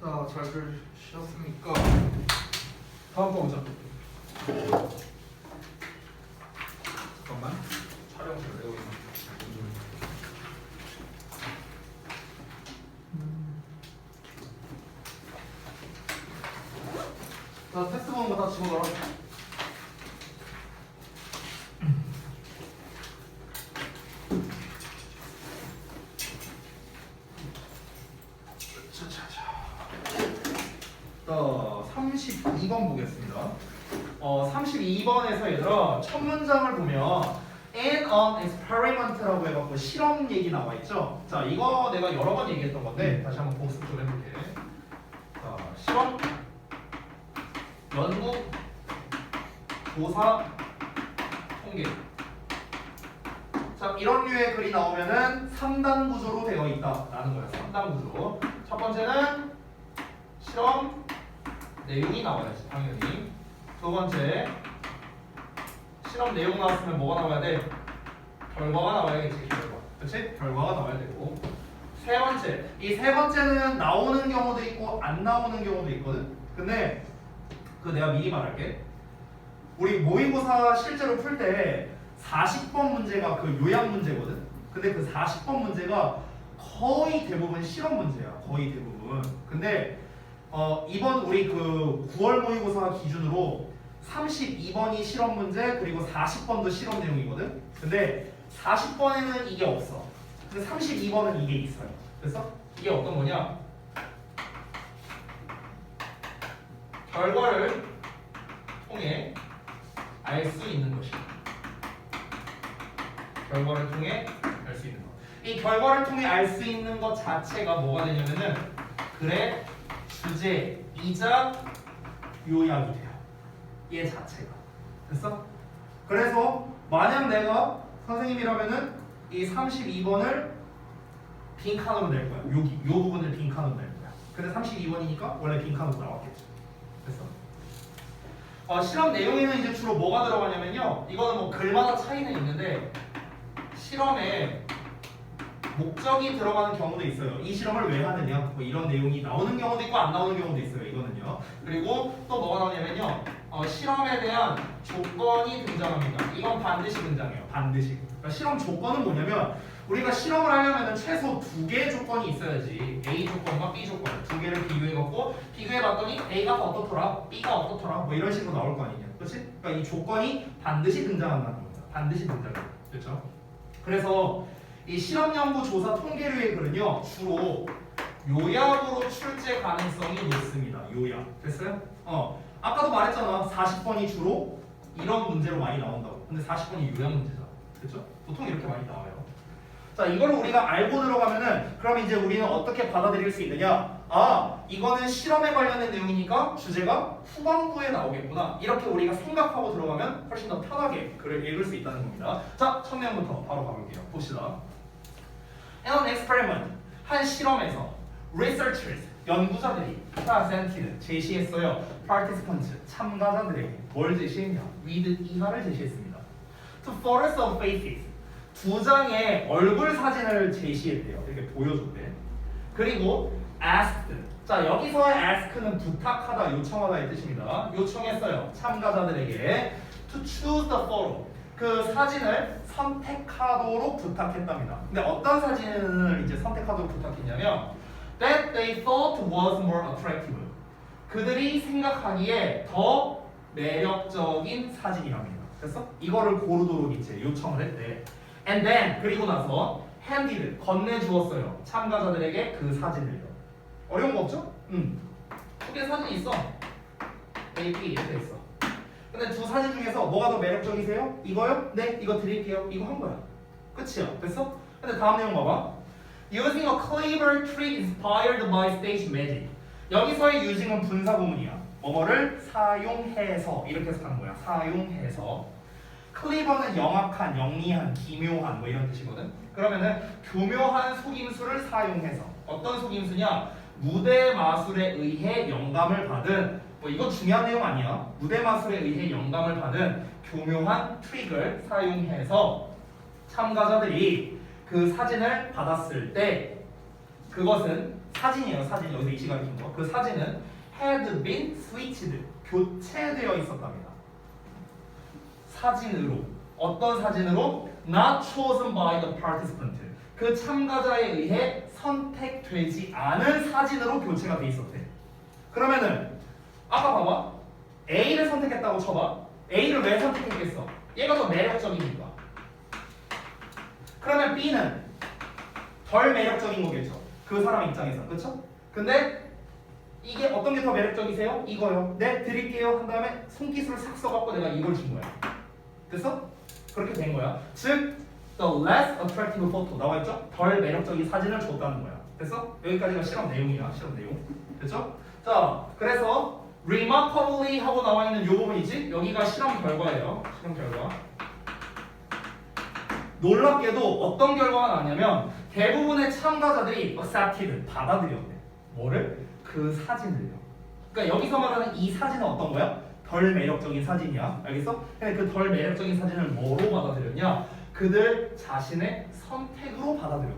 자, 잘들 쉬었습니까? 다음 거 보자. 잠깐만. 촬영 좀 내고 있나? 자, 테스트 보는 거 다 집어넣어. 자, 32번 보겠습니다. 32번에서 얘들아 첫 문장을 보면 in an experiment라고 해갖고 실험 얘기 나와 있죠. 자, 이거 내가 여러 번 얘기했던 건데 다시 한번 복습 좀 해볼게. 자, 실험, 연구, 조사, 통계. 자, 이런 류의 글이 나오면은 3단 구조로 되어 있다라는 거예요. 3단 구조. 첫 번째는 실험 내용이 나와야지, 당연히. 두 번째, 실험 내용 나왔으면 뭐가 나와야 돼? 결과가 나와야겠지, 결과. 그치? 결과가 나와야 되고. 세 번째, 이 세 번째는 나오는 경우도 있고 안 나오는 경우도 있거든. 근데 그거 내가 미리 말할게. 우리 모의고사 실제로 풀 때 40번 문제가 그 요약 문제거든. 근데 그 40번 문제가 거의 대부분 실험 문제야. 거의 대부분. 근데 이번 우리 그 9월 모의고사 기준으로 32번이 실험 문제 그리고 40번도 실험 내용이거든. 근데 40번에는 이게 없어. 근데 32번은 이게 있어요. 그래서 이게 어떤 거냐? 결과를 통해 알 수 있는 것이다. 결과를 통해 알 수 있는 것. 이 결과를 통해 알 수 있는 것 자체가 뭐가 되냐면은 글의 주제이자 요약이 돼요. 얘 자체가. 됐어? 그래서 만약 내가 선생님이라면은 이 32번을 빈칸으로 낼 거야. 여기 요 부분을 빈칸으로 낼 거야. 근데 32번이니까 원래 빈칸으로 나왔겠죠. 됐어? 실험 내용에는 이제 주로 뭐가 들어가냐면요. 이거는 뭐 글마다 차이는 있는데 실험에 목적이 들어가는 경우도 있어요. 이 실험을 왜 하느냐, 뭐 이런 내용이 나오는 경우도 있고 안 나오는 경우도 있어요. 이거는요. 그리고 또 뭐가 나오냐면요, 실험에 대한 조건이 등장합니다. 이건 반드시 등장해요. 반드시. 그러니까 실험 조건은 뭐냐면 우리가 실험을 하려면 최소 2개의 조건이 있어야지. A 조건과 B 조건 두 개를 비교해갖고 비교해봤더니 A가 어떻더라, B가 어떻더라, 뭐 이런 식으로 나올 거 아니냐, 그렇지? 그러니까 이 조건이 반드시 등장한다는 겁니다. 반드시 등장해요. 그렇죠? 그래서 이 실험 연구 조사 통계류의 글은요 주로 요약으로 출제 가능성이 높습니다. 요약. 됐어요? 아까도 말했잖아. 40번이 주로 이런 문제로 많이 나온다고. 근데 40번이 요약 문제잖아. 그렇죠? 보통 이렇게 많이 나와요. 자, 이걸 우리가 알고 들어가면은 그럼 이제 우리는 어떻게 받아들일 수 있느냐? 아, 이거는 실험에 관련된 내용이니까 주제가 후반부에 나오겠구나. 이렇게 우리가 생각하고 들어가면 훨씬 더 편하게 글을 읽을 수 있다는 겁니다. 자, 첫 내용부터 바로 가볼게요. 봅시다. In an experiment, 한 실험에서 researchers, 연구자들이 presented, 제시했어요. participants, 참가자들에게 뭘 제시했냐? with 이하를 제시했습니다. to photos of faces, 2장의 얼굴 사진을 제시했대요. 이렇게 보여줬대. 그리고 asked, 자 여기서의 ask는 부탁하다, 요청하다의 뜻입니다. 요청했어요. 참가자들에게 to choose the photo, 그 사진을 선택하도록 부탁했답니다. 근데 어떤 사진을 이제 선택하도록 부탁했냐면 that they thought was more attractive, 그들이 생각하기에 더 매력적인 사진이랍니다. 그래서 이거를 고르도록 이제 요청을 했대. And then, 그리고 나서 handed, 건네주었어요. 참가자들에게 그 사진을요. 어려운 거 없죠? 2개 사진이 있어. A, B 이렇게 있어. 근데 두 사진 중에서 뭐가 더 매력적이세요? 이거요? 네, 이거 드릴게요. 이거 한 거야. 끝이야. 됐어? 근데 다음 내용 봐봐. Using a clever trick inspired by stage magic. 여기서의 using은 분사 구문이야. 뭐뭐를 사용해서 이렇게 해서 하는 거야. 사용해서. 클리버는 영악한, 영리한, 기묘한 뭐 이런 뜻이거든. 그러면은 교묘한 속임수를 사용해서, 어떤 속임수냐? 무대 마술에 의해 영감을 받은, 뭐 이거 중요한 내용 아니야. 무대 마술에 의해 영감을 받은 교묘한 트릭을 사용해서 참가자들이 그 사진을 받았을 때 그것은 사진이에요. 사진 여기서 이시 가리킨 거. 그 사진은 had been switched 교체되어 있었답니다. 사진으로 어떤 사진으로? Not chosen by the participant. 그 참가자에 의해 선택되지 않은 사진으로 교체가 돼 있었대. 그러면은 아까 봐봐. A를 선택했다고 쳐봐. A를 왜 선택했겠어? 얘가 더 매력적이니까. 그러면 B는 덜 매력적인 거겠죠. 그 사람 입장에서. 그쵸? 근데 이게 어떤 게 더 매력적이세요? 이거요. 네, 드릴게요. 한 다음에 손기술을 싹 써갖고 내가 이걸 준 거야. 됐어? 그렇게 된 거야. 즉, the less attractive photo 나와있죠? 덜 매력적인 사진을 줬다는 거야. 됐어? 여기까지가 실험 내용이야. 실험 내용. 됐죠? 자, 그래서 remarkably 하고 나와있는 이 부분이지? 여기가 실험 결과예요. 실험 결과. 놀랍게도 어떤 결과가 나왔냐면 대부분의 참가자들이 accepted, 받아들였대. 뭐를? 그 사진을요. 그러니까 여기서 말하는 이 사진은 어떤 거야? 덜 매력적인 사진이야. 알겠어? 근데 그 덜 매력적인 사진을 뭐로 받아들였냐? 그들 자신의 선택으로 받아들였대.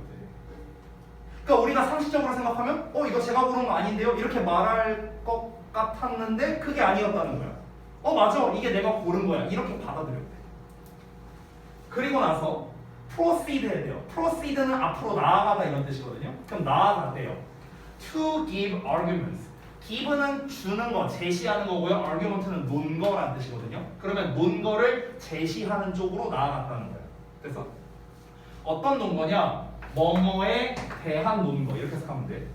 그러니까 우리가 상식적으로 생각하면 이거 제가 고른 거 아닌데요? 이렇게 말할 것 같았는데 그게 아니었다는 거야. 맞아. 이게 내가 고른 거야. 이렇게 받아들였대. 그리고 나서 proceed 해야 돼요. proceed는 앞으로 나아가다 이런 뜻이거든요. 그럼 나아가대요. to give arguments. give는 주는 거, 제시하는 거고요. argument는 논거라는 뜻이거든요. 그러면 논거를 제시하는 쪽으로 나아갔다는 거예요. 그래서 어떤 논거냐? 뭐뭐에 대한 논거 이렇게 해석하면 돼.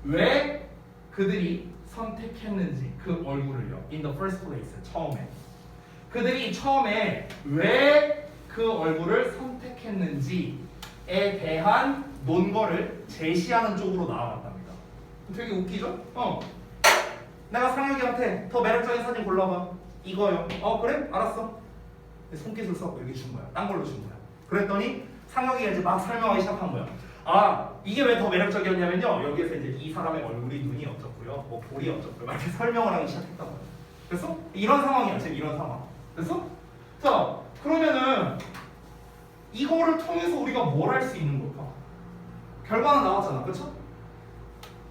왜 그들이 선택했는지 그 얼굴을요. In the first place 처음에 그들이 처음에 왜 그 얼굴을 선택했는지에 대한 논거를 제시하는 쪽으로 나아갔답니다. 되게 웃기죠? 내가 상혁이한테 더 매력적인 사진 골라봐. 이거요. 그래? 알았어. 손기술 써갖고 여기 준 거야. 딴 걸로 준 거야. 그랬더니 상혁이가 이제 막 설명하기 시작한 거야. 이게 왜 더 매력적이었냐면요. 여기에서 이제 이 사람의 얼굴이 눈이 어쩌고요. 뭐 볼이 어쩌고요. 막 이렇게 설명을 하기 시작했단 말이야. 됐어? 이런 상황이야. 지금 이런 상황. 됐어? 자, 그러면은 이거를 통해서 우리가 뭘 할 수 있는 걸까? 결과는 나왔잖아. 그쵸?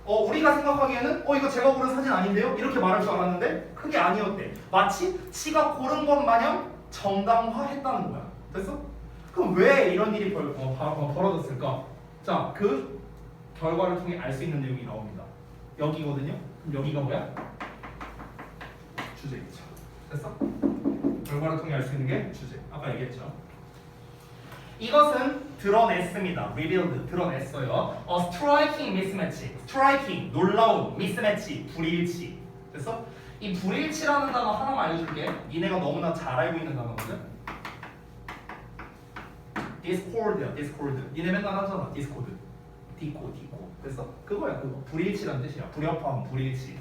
우리가 생각하기에는 이거 제가 고른 사진 아닌데요? 이렇게 말할 줄 알았는데 그게 아니었대. 마치 지가 고른 것 마냥 정당화했다는 거야. 됐어? 그럼 왜 이런 일이 벌어졌을까? 자, 그 결과를 통해 알 수 있는 내용이 나옵니다. 여기거든요. 그럼 여기가 뭐야? 주제겠죠. 됐어? 결과를 통해 알 수 있는 게 주제. 아까 얘기했죠. 이것은 드러냈습니다. revealed, 드러냈어요. striking mismatch, striking, 놀라운, mismatch, 불일치. 됐어? 이 불일치라는 단어 하나만 알려줄게. 니네가 너무나 잘 알고 있는 단어거든. discord야, discord. 니네 맨날 하잖아, discord. 디코. 됐어? 그거야, 그거. 불일치라는 뜻이야. 불협화음, 불일치.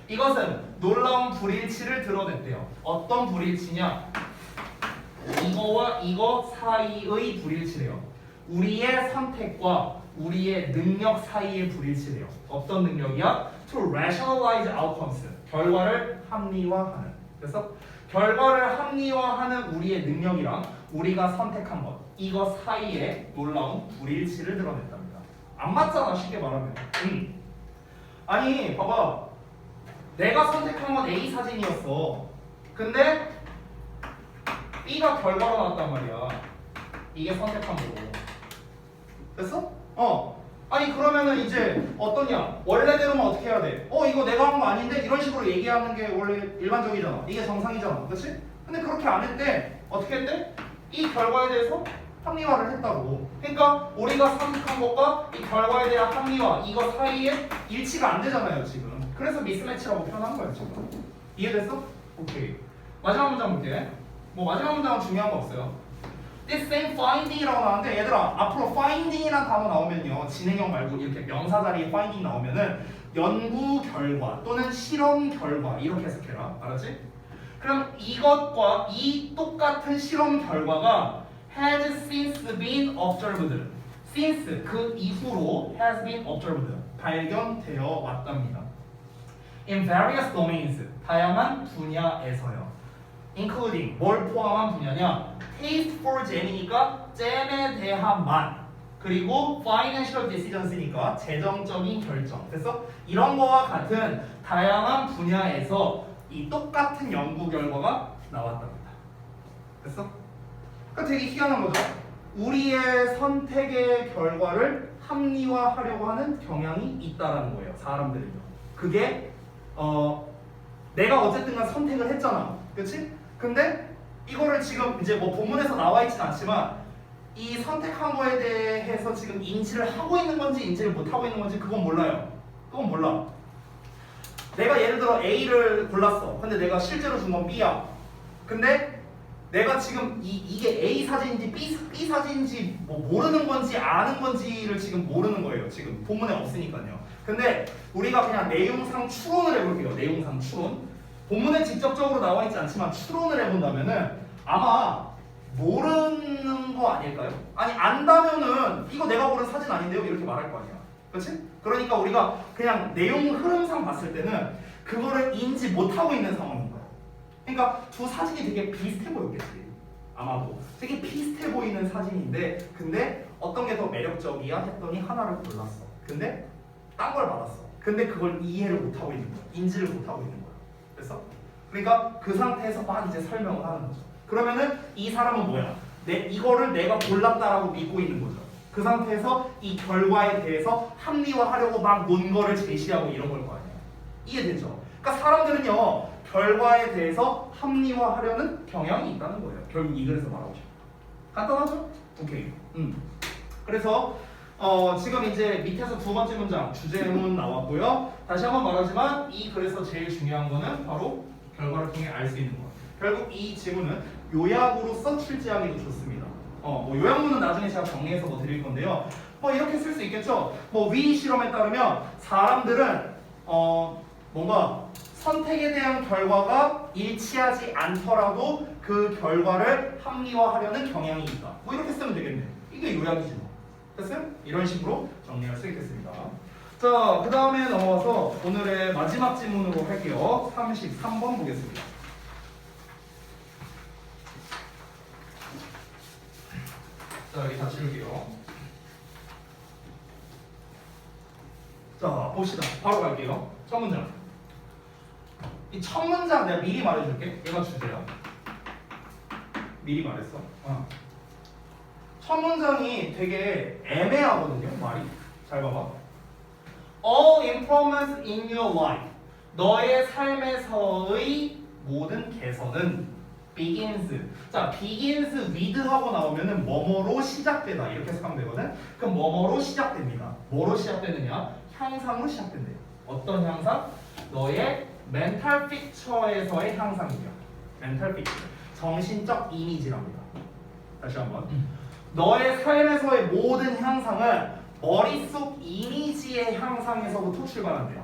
이것은 놀라운 불일치를 드러냈대요. 어떤 불일치냐? 이거와 이거 사이의 불일치래요. 우리의 선택과 우리의 능력 사이의 불일치래요. 어떤 능력이야? To rationalize outcomes. 결과를 합리화하는. 그래서 결과를 합리화하는 우리의 능력이랑 우리가 선택한 것 이거 사이에 놀라운 불일치를 드러냈답니다. 안 맞잖아, 쉽게 말하면. 아니 봐봐. 내가 선택한 건 A 사진이었어. 근데 B가 결과로 나왔단 말이야. 이게 선택한 거고. 됐어? 아니 그러면은 이제 어떠냐? 원래대로만 어떻게 해야 돼? 이거 내가 한 거 아닌데? 이런 식으로 얘기하는 게 원래 일반적이잖아. 이게 정상이잖아. 그렇지? 근데 그렇게 안 했대. 어떻게 했대? 이 결과에 대해서 합리화를 했다고. 그러니까 우리가 선택한 것과 이 결과에 대한 합리화 이거 사이에 일치가 안 되잖아요 지금. 그래서 미스매치라고 표현한 거야 지금. 이해됐어? 오케이. 마지막 문장 볼게. 마지막 문장은 중요한 거 없어요. This same finding이라고 나오는데 얘들아 앞으로 finding이라는 단어 나오면요 진행형 말고 이렇게 명사 자리에 finding 나오면은 연구 결과 또는 실험 결과 이렇게 해석해라. 알았지? 그럼 이것과 이 똑같은 실험 결과가 has since been observed. since 그 이후로 has been observed 발견되어 왔답니다. In various domains 다양한 분야에서요. including 뭘 포함한 분야냐? taste for 잼이니까 잼에 대한 맛. 그리고 financial decisions니까 재정적인 결정. 됐어? 이런 거와 같은 다양한 분야에서 이 똑같은 연구 결과가 나왔답니다. 됐어? 그러니까 되게 희한한 거죠. 우리의 선택의 결과를 합리화하려고 하는 경향이 있다라는 거예요. 사람들은요. 그게 내가 어쨌든간 선택을 했잖아. 그렇지? 근데 이거를 지금 이제 뭐 본문에서 나와 있진 않지만 이 선택한 거에 대해서 지금 인지를 하고 있는 건지 인지를 못 하고 있는 건지 그건 몰라요. 그건 몰라. 내가 예를 들어 A를 골랐어. 근데 내가 실제로 준 건 B야. 근데 내가 지금 이게 A 사진인지 B 사진인지 뭐 모르는 건지 아는 건지를 지금 모르는 거예요. 지금 본문에 없으니까요. 근데 우리가 그냥 내용상 추론을 해볼게요. 내용상 추론. 본문에 직접적으로 나와 있지 않지만 추론을 해본다면은 아마 모르는 거 아닐까요? 아니 안다면은 이거 내가 고른 사진 아닌데요? 이렇게 말할 거 아니야. 그렇지? 그러니까 우리가 그냥 내용 흐름상 봤을 때는 그거를 인지 못하고 있는 상황인 거야. 그러니까 두 사진이 되게 비슷해 보였겠지. 아마도 되게 비슷해 보이는 사진인데 근데 어떤 게 더 매력적이야 했더니 하나를 골랐어. 근데 딴 걸 받았어. 근데 그걸 이해를 못하고 있는 거야. 인지를 못하고 있는 거야. 됐어? 그러니까 그 상태에서 막 이제 설명을 하는 거죠. 그러면은 이 사람은 뭐야? 이거를 내가 골랐다라고 믿고 있는 거죠. 그 상태에서 이 결과에 대해서 합리화하려고 막 논 거를 제시하고 이런 걸 거 아니야. 이해되죠? 그러니까 사람들은요 결과에 대해서 합리화하려는 경향이 있다는 거예요. 결국 이 글에서 말하고 싶어. 간단하죠? 오케이. 그래서 지금 이제 밑에서 두 번째 문장 주제문 나왔고요. 다시 한번 말하지만 이 글에서 제일 중요한 거는 바로 결과를 통해 알 수 있는 거. 결국 이 지문은 요약으로서 출제하기도 좋습니다. 뭐 요약문은 나중에 제가 정리해서 뭐 드릴 건데요. 뭐 이렇게 쓸 수 있겠죠. 뭐 위 실험에 따르면 사람들은 뭔가 선택에 대한 결과가 일치하지 않더라도 그 결과를 합리화하려는 경향이 있다. 뭐 이렇게 쓰면 되겠네. 이게 요약이지 뭐. 됐어요? 이런 식으로 정리할 수 있겠습니다. 자, 그 다음에 넘어와서 오늘의 마지막 질문으로 할게요. 33번 보겠습니다. 자, 여기 다 지울게요. 자, 봅시다. 바로 갈게요. 첫 문장. 이 첫 문장 내가 미리 말해줄게. 얘가 주제야. 미리 말했어. 첫 문장이 되게 애매하거든요. 말이. 잘 봐봐. All improvements in your life. 너의 삶에서의 모든 개선은 begins. 자, begins with 하고 나오면은 뭐뭐로 시작되다. 이렇게 해석하면 되거든. 그럼 뭐뭐로 시작됩니다. 뭐로 시작되느냐? 향상으로 시작된대요. 어떤 향상? 너의 멘탈 픽처에서의 향상이죠. 멘탈 픽처. 정신적 이미지랍니다. 다시 한번. 너의 삶에서의 모든 향상은 머릿속 이미지의 향상에서부터 출발한대요.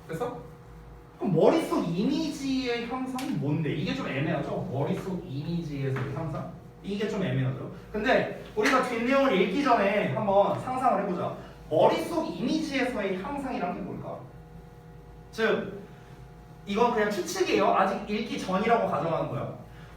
그래서 그럼 머릿속 이미지의 향상이 뭔데? 이게 좀 애매하죠? 머릿속 이미지에서의 향상? 이게 좀 애매하죠? 근데 우리가 뒷내용을 읽기 전에 한번 상상을 해보자. 머릿속 이미지에서의 향상이란 게 뭘까? 즉 이건 그냥 추측이에요. 아직 읽기 전이라고 가정하는 거야.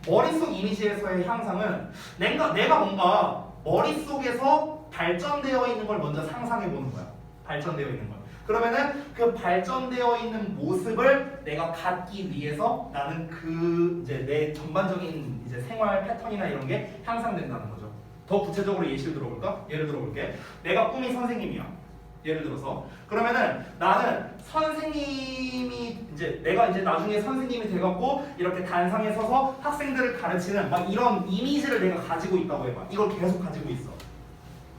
머릿속 이미지에서의 향상은 내가 뭔가 머릿속에서 발전되어 있는 걸 먼저 상상해 보는 거야. 발전되어 있는 걸. 그러면은 그 발전되어 있는 모습을 내가 갖기 위해서 나는 그 이제 내 전반적인 이제 생활 패턴이나 이런 게 향상된다는 거죠. 더 구체적으로 예시를 들어볼까? 예를 들어볼게. 내가 꿈이 선생님이야. 예를 들어서 그러면은 나는 선생님이 내가 나중에 선생님이 돼갖고 이렇게 단상에 서서 학생들을 가르치는 막 이런 이미지를 내가 가지고 있다고 해봐. 이걸 계속 가지고 있어.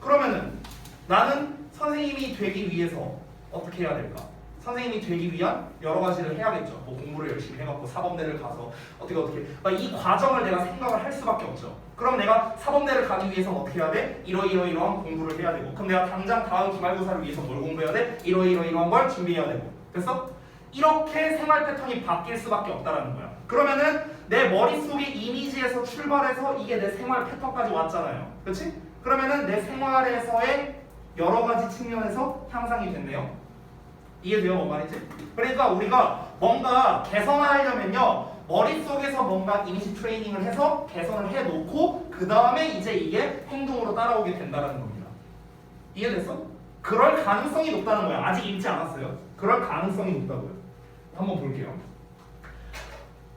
그러면은 나는 선생님이 되기 위해서 어떻게 해야 될까? 선생님이 되기 위한 여러 가지를 해야겠죠. 뭐 공부를 열심히 해갖고 사범대를 가서 어떻게 이 과정을 내가 생각을 할 수밖에 없죠. 그럼 내가 사범대를 가기 위해서는 어떻게 해야 돼? 이러한 공부를 해야 되고, 그럼 내가 당장 다음 기말고사를 위해서 뭘 공부해야 돼? 이러한 걸 준비해야 되고. 됐어? 이렇게 생활 패턴이 바뀔 수밖에 없다라는 거야. 그러면은 내 머릿속의 이미지에서 출발해서 이게 내 생활 패턴까지 왔잖아요. 그렇지? 그러면은 내 생활에서의 여러 가지 측면에서 향상이 됐네요. 이해돼요? 뭔 말인지? 그러니까 우리가 뭔가 개선하려면요 머릿속에서 뭔가 이미지 트레이닝을 해서 개선을 해놓고 그 다음에 이제 이게 행동으로 따라오게 된다는 겁니다. 이해됐어? 그럴 가능성이 높다는 거야. 아직 읽지 않았어요. 그럴 가능성이 높다고요. 한번 볼게요.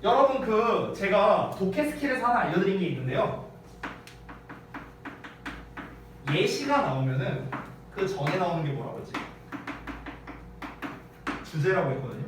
여러분 그 제가 독해 스킬에서 하나 알려드린 게 있는데요. 예시가 나오면은 그 전에 나오는 게 뭐라고 했지? 주제라고 했거든요.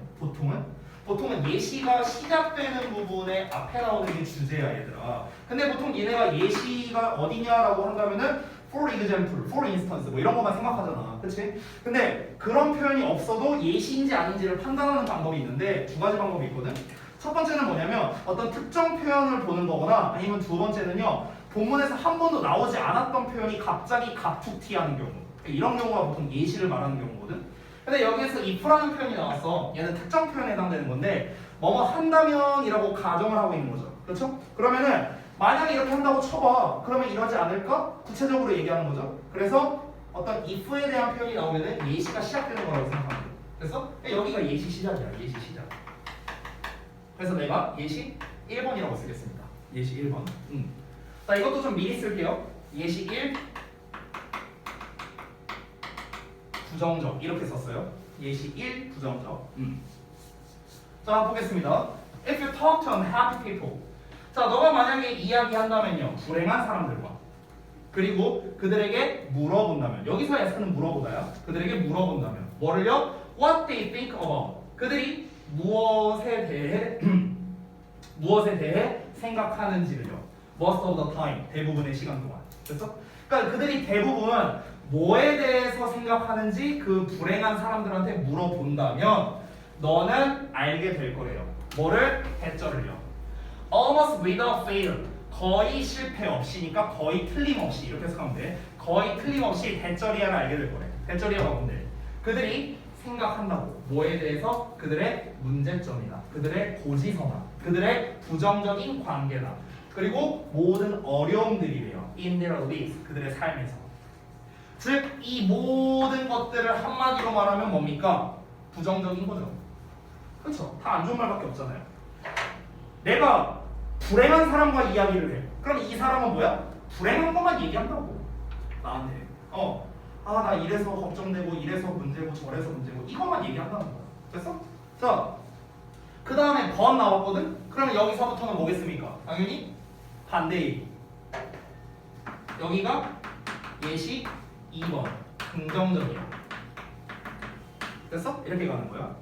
보통은 예시가 시작되는 부분에 앞에 나오는 게 주제야 얘들아. 근데 보통 얘네가 예시가 어디냐라고 한다면은 for example, for instance 뭐 이런 것만 생각하잖아. 그치? 근데 그런 표현이 없어도 예시인지 아닌지를 판단하는 방법이 있는데 두 가지 방법이 있거든. 첫 번째는 뭐냐면 어떤 특정 표현을 보는 거거나 아니면 두 번째는요 본문에서 한 번도 나오지 않았던 표현이 갑자기 갑툭튀하는 경우. 이런 경우가 보통 예시를 말하는 경우거든. 근데 여기에서 if라는 표현이 나왔어. 얘는 특정 표현에 해당되는 건데 뭐뭐 한다면이라고 가정을 하고 있는 거죠. 그렇죠? 그러면은 만약에 이렇게 한다고 쳐봐. 그러면 이러지 않을까? 구체적으로 얘기하는 거죠. 그래서 어떤 if에 대한 표현이 나오면은 예시가 시작되는 거라고 생각하면 돼. 그래서 여기가 예시 시작이야. 예시 시작. 그래서 내가 예시 1번이라고 쓰겠습니다. 예시 1번. 자, 이것도 좀 미리 쓸게요. 예시 1 부정적 이렇게 썼어요. 예시 1 부정적. 자, 보겠습니다. If you talk to unhappy people. 자, 너가 만약에 이야기한다면요. 불행한 사람들과 그리고 그들에게 물어본다면 여기서 S는 물어보다야. 그들에게 물어본다면 뭐를요? What they think about. 그들이 무엇에 대해 생각하는지를요. Most of the time. 대부분의 시간 동안. 됐어? 그러니까 그들이 대부분 뭐에 대해서 생각하는지 그 불행한 사람들한테 물어본다면 너는 알게 될 거래요. 뭐를? 대절을요. Almost without fail. 거의 실패 없이니까 거의 틀림없이 이렇게 해석하면 돼. 거의 틀림없이 대절이야를 알게 될 거래. 대절이야가 뭔데? 그들이 생각한다고. 뭐에 대해서? 그들의 문제점이나 그들의 고지서나 그들의 부정적인 관계나 그리고 모든 어려움들이래요. In their lives. 그들의 삶에서. 즉, 이 모든 것들을 한마디로 말하면 뭡니까? 부정적인 거죠. 그렇죠? 다 안 좋은 말밖에 없잖아요. 내가 불행한 사람과 이야기를 해. 그럼 이 사람은 뭐야? 불행한 것만 얘기한다고. 나한테. 나 이래서 걱정되고 이래서 문제고 저래서 문제고 이것만 얘기한다는 거야. 됐어? 자, 그 다음에 번 나왔거든? 그러면 여기서부터는 뭐겠습니까? 당연히 반대의. 여기가 예시 2번 긍정적이야. 됐어? 이렇게 가는 거야.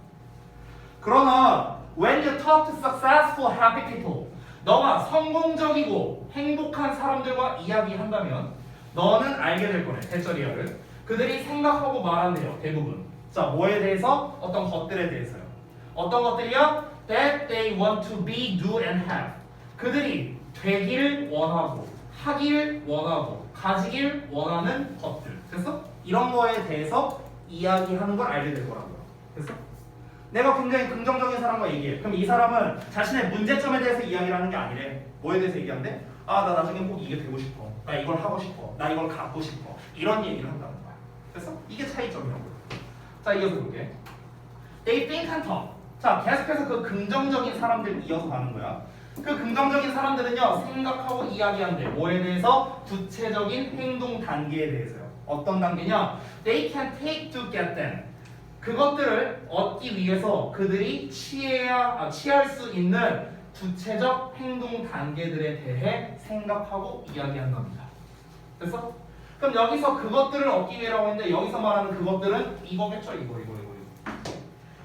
그러나 when you talk to successful, happy people, 너가 성공적이고 행복한 사람들과 이야기한다면 너는 알게 될 거래. 대절이야를. 그들이 생각하고 말한대요. 대부분. 자, 뭐에 대해서? 어떤 것들에 대해서요. 어떤 것들이요? That they want to be, do, and have. 그들이 되길 원하고 하길 원하고 가지길 원하는 것들. 됐어? 이런 거에 대해서 이야기하는 걸 알게 될 거라고요. 됐어? 내가 굉장히 긍정적인 사람과 얘기해. 그럼 이 사람은 자신의 문제점에 대해서 이야기를 하는 게 아니래. 뭐에 대해서 얘기하는데? 나 나중에 꼭 이게 되고 싶어. 나 이걸 하고 싶어. 나 이걸 갖고 싶어. 이런 얘기를 한다는 거야. 됐어? 이게 차이점이라고. 자, 이어서 볼게. They think and talk. 자, 계속해서 그 긍정적인 사람들 이어서 가는 거야. 그 긍정적인 사람들은요, 생각하고 이야기한대. 뭐에 대해서? 구체적인 행동 단계에 대해서요. 어떤 단계냐? They can take to get them. 그것들을 얻기 위해서 그들이 취할 수 있는 구체적 행동 단계들에 대해 생각하고 이야기한답니다. 됐어? 그럼 여기서 그것들을 얻기 위해라고 했는데 여기서 말하는 그것들은 이거겠죠? 이거.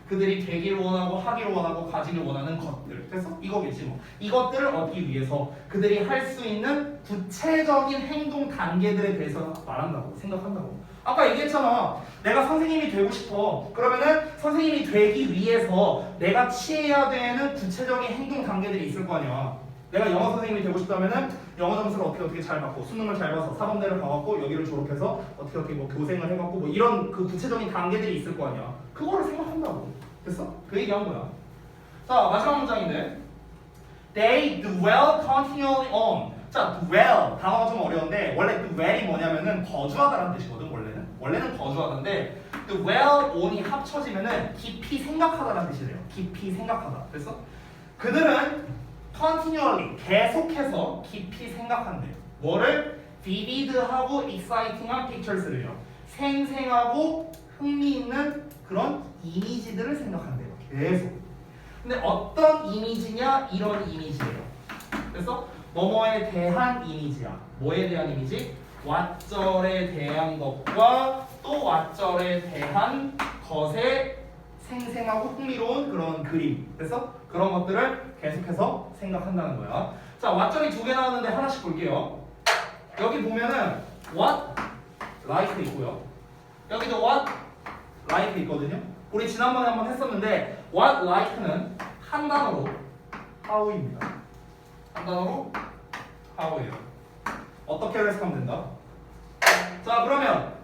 그들이 되기를 원하고 하기를 원하고 가지길 원하는 것들. 됐어? 이거겠지 뭐. 이것들을 얻기 위해서 그들이 할 수 있는 구체적인 행동 단계들에 대해서 말한다고. 생각한다고. 아까 얘기했잖아. 내가 선생님이 되고 싶어. 그러면은 선생님이 되기 위해서 내가 취해야 되는 구체적인 행동 단계들이 있을 거 아니야. 내가 영어 선생님이 되고 싶다면은 영어 점수를 어떻게 잘 받고 수능을 잘 봐서 사범대를 가갖고 여기를 졸업해서 어떻게 뭐 교생을 해갖고 뭐 이런 그 구체적인 단계들이 있을 거 아니야. 그거를 생각한다고. 됐어? 그 얘기한 거야. 자, 마지막 문장인데 They dwell continually on. 자, dwell 단어가 좀 어려운데 원래 dwell이 뭐냐면은 거주하다라는 뜻이거든. 원래는 거주하다인데 dwell on이 합쳐지면은 깊이 생각하다라는 뜻이래요. 깊이 생각하다. 됐어? 그들은 continually 계속해서 깊이 생각한대요. 뭐를? vivid하고 exciting한 pictures를요. 생생하고 흥미있는 그런 이미지들을 생각한대요. 계속. 근데 어떤 이미지냐? 이런 이미지예요. 그래서 뭐뭐에 대한 이미지야. 뭐에 대한 이미지? 왓절에 대한 것과 또 왓절에 대한 것에 생생하고 흥미로운 그런 그림. 그래서 그런 것들을 계속해서 생각한다는 거야. 자, 왓절이 두 개 나왔는데 하나씩 볼게요. 여기 보면은 what, like 있고요. 여기도 what, like 있거든요. 우리 지난번에 한번 했었는데 what, like는 한 단어로 how입니다. 한 단어로 how예요. 어떻게 해석하면 된다? 자, 그러면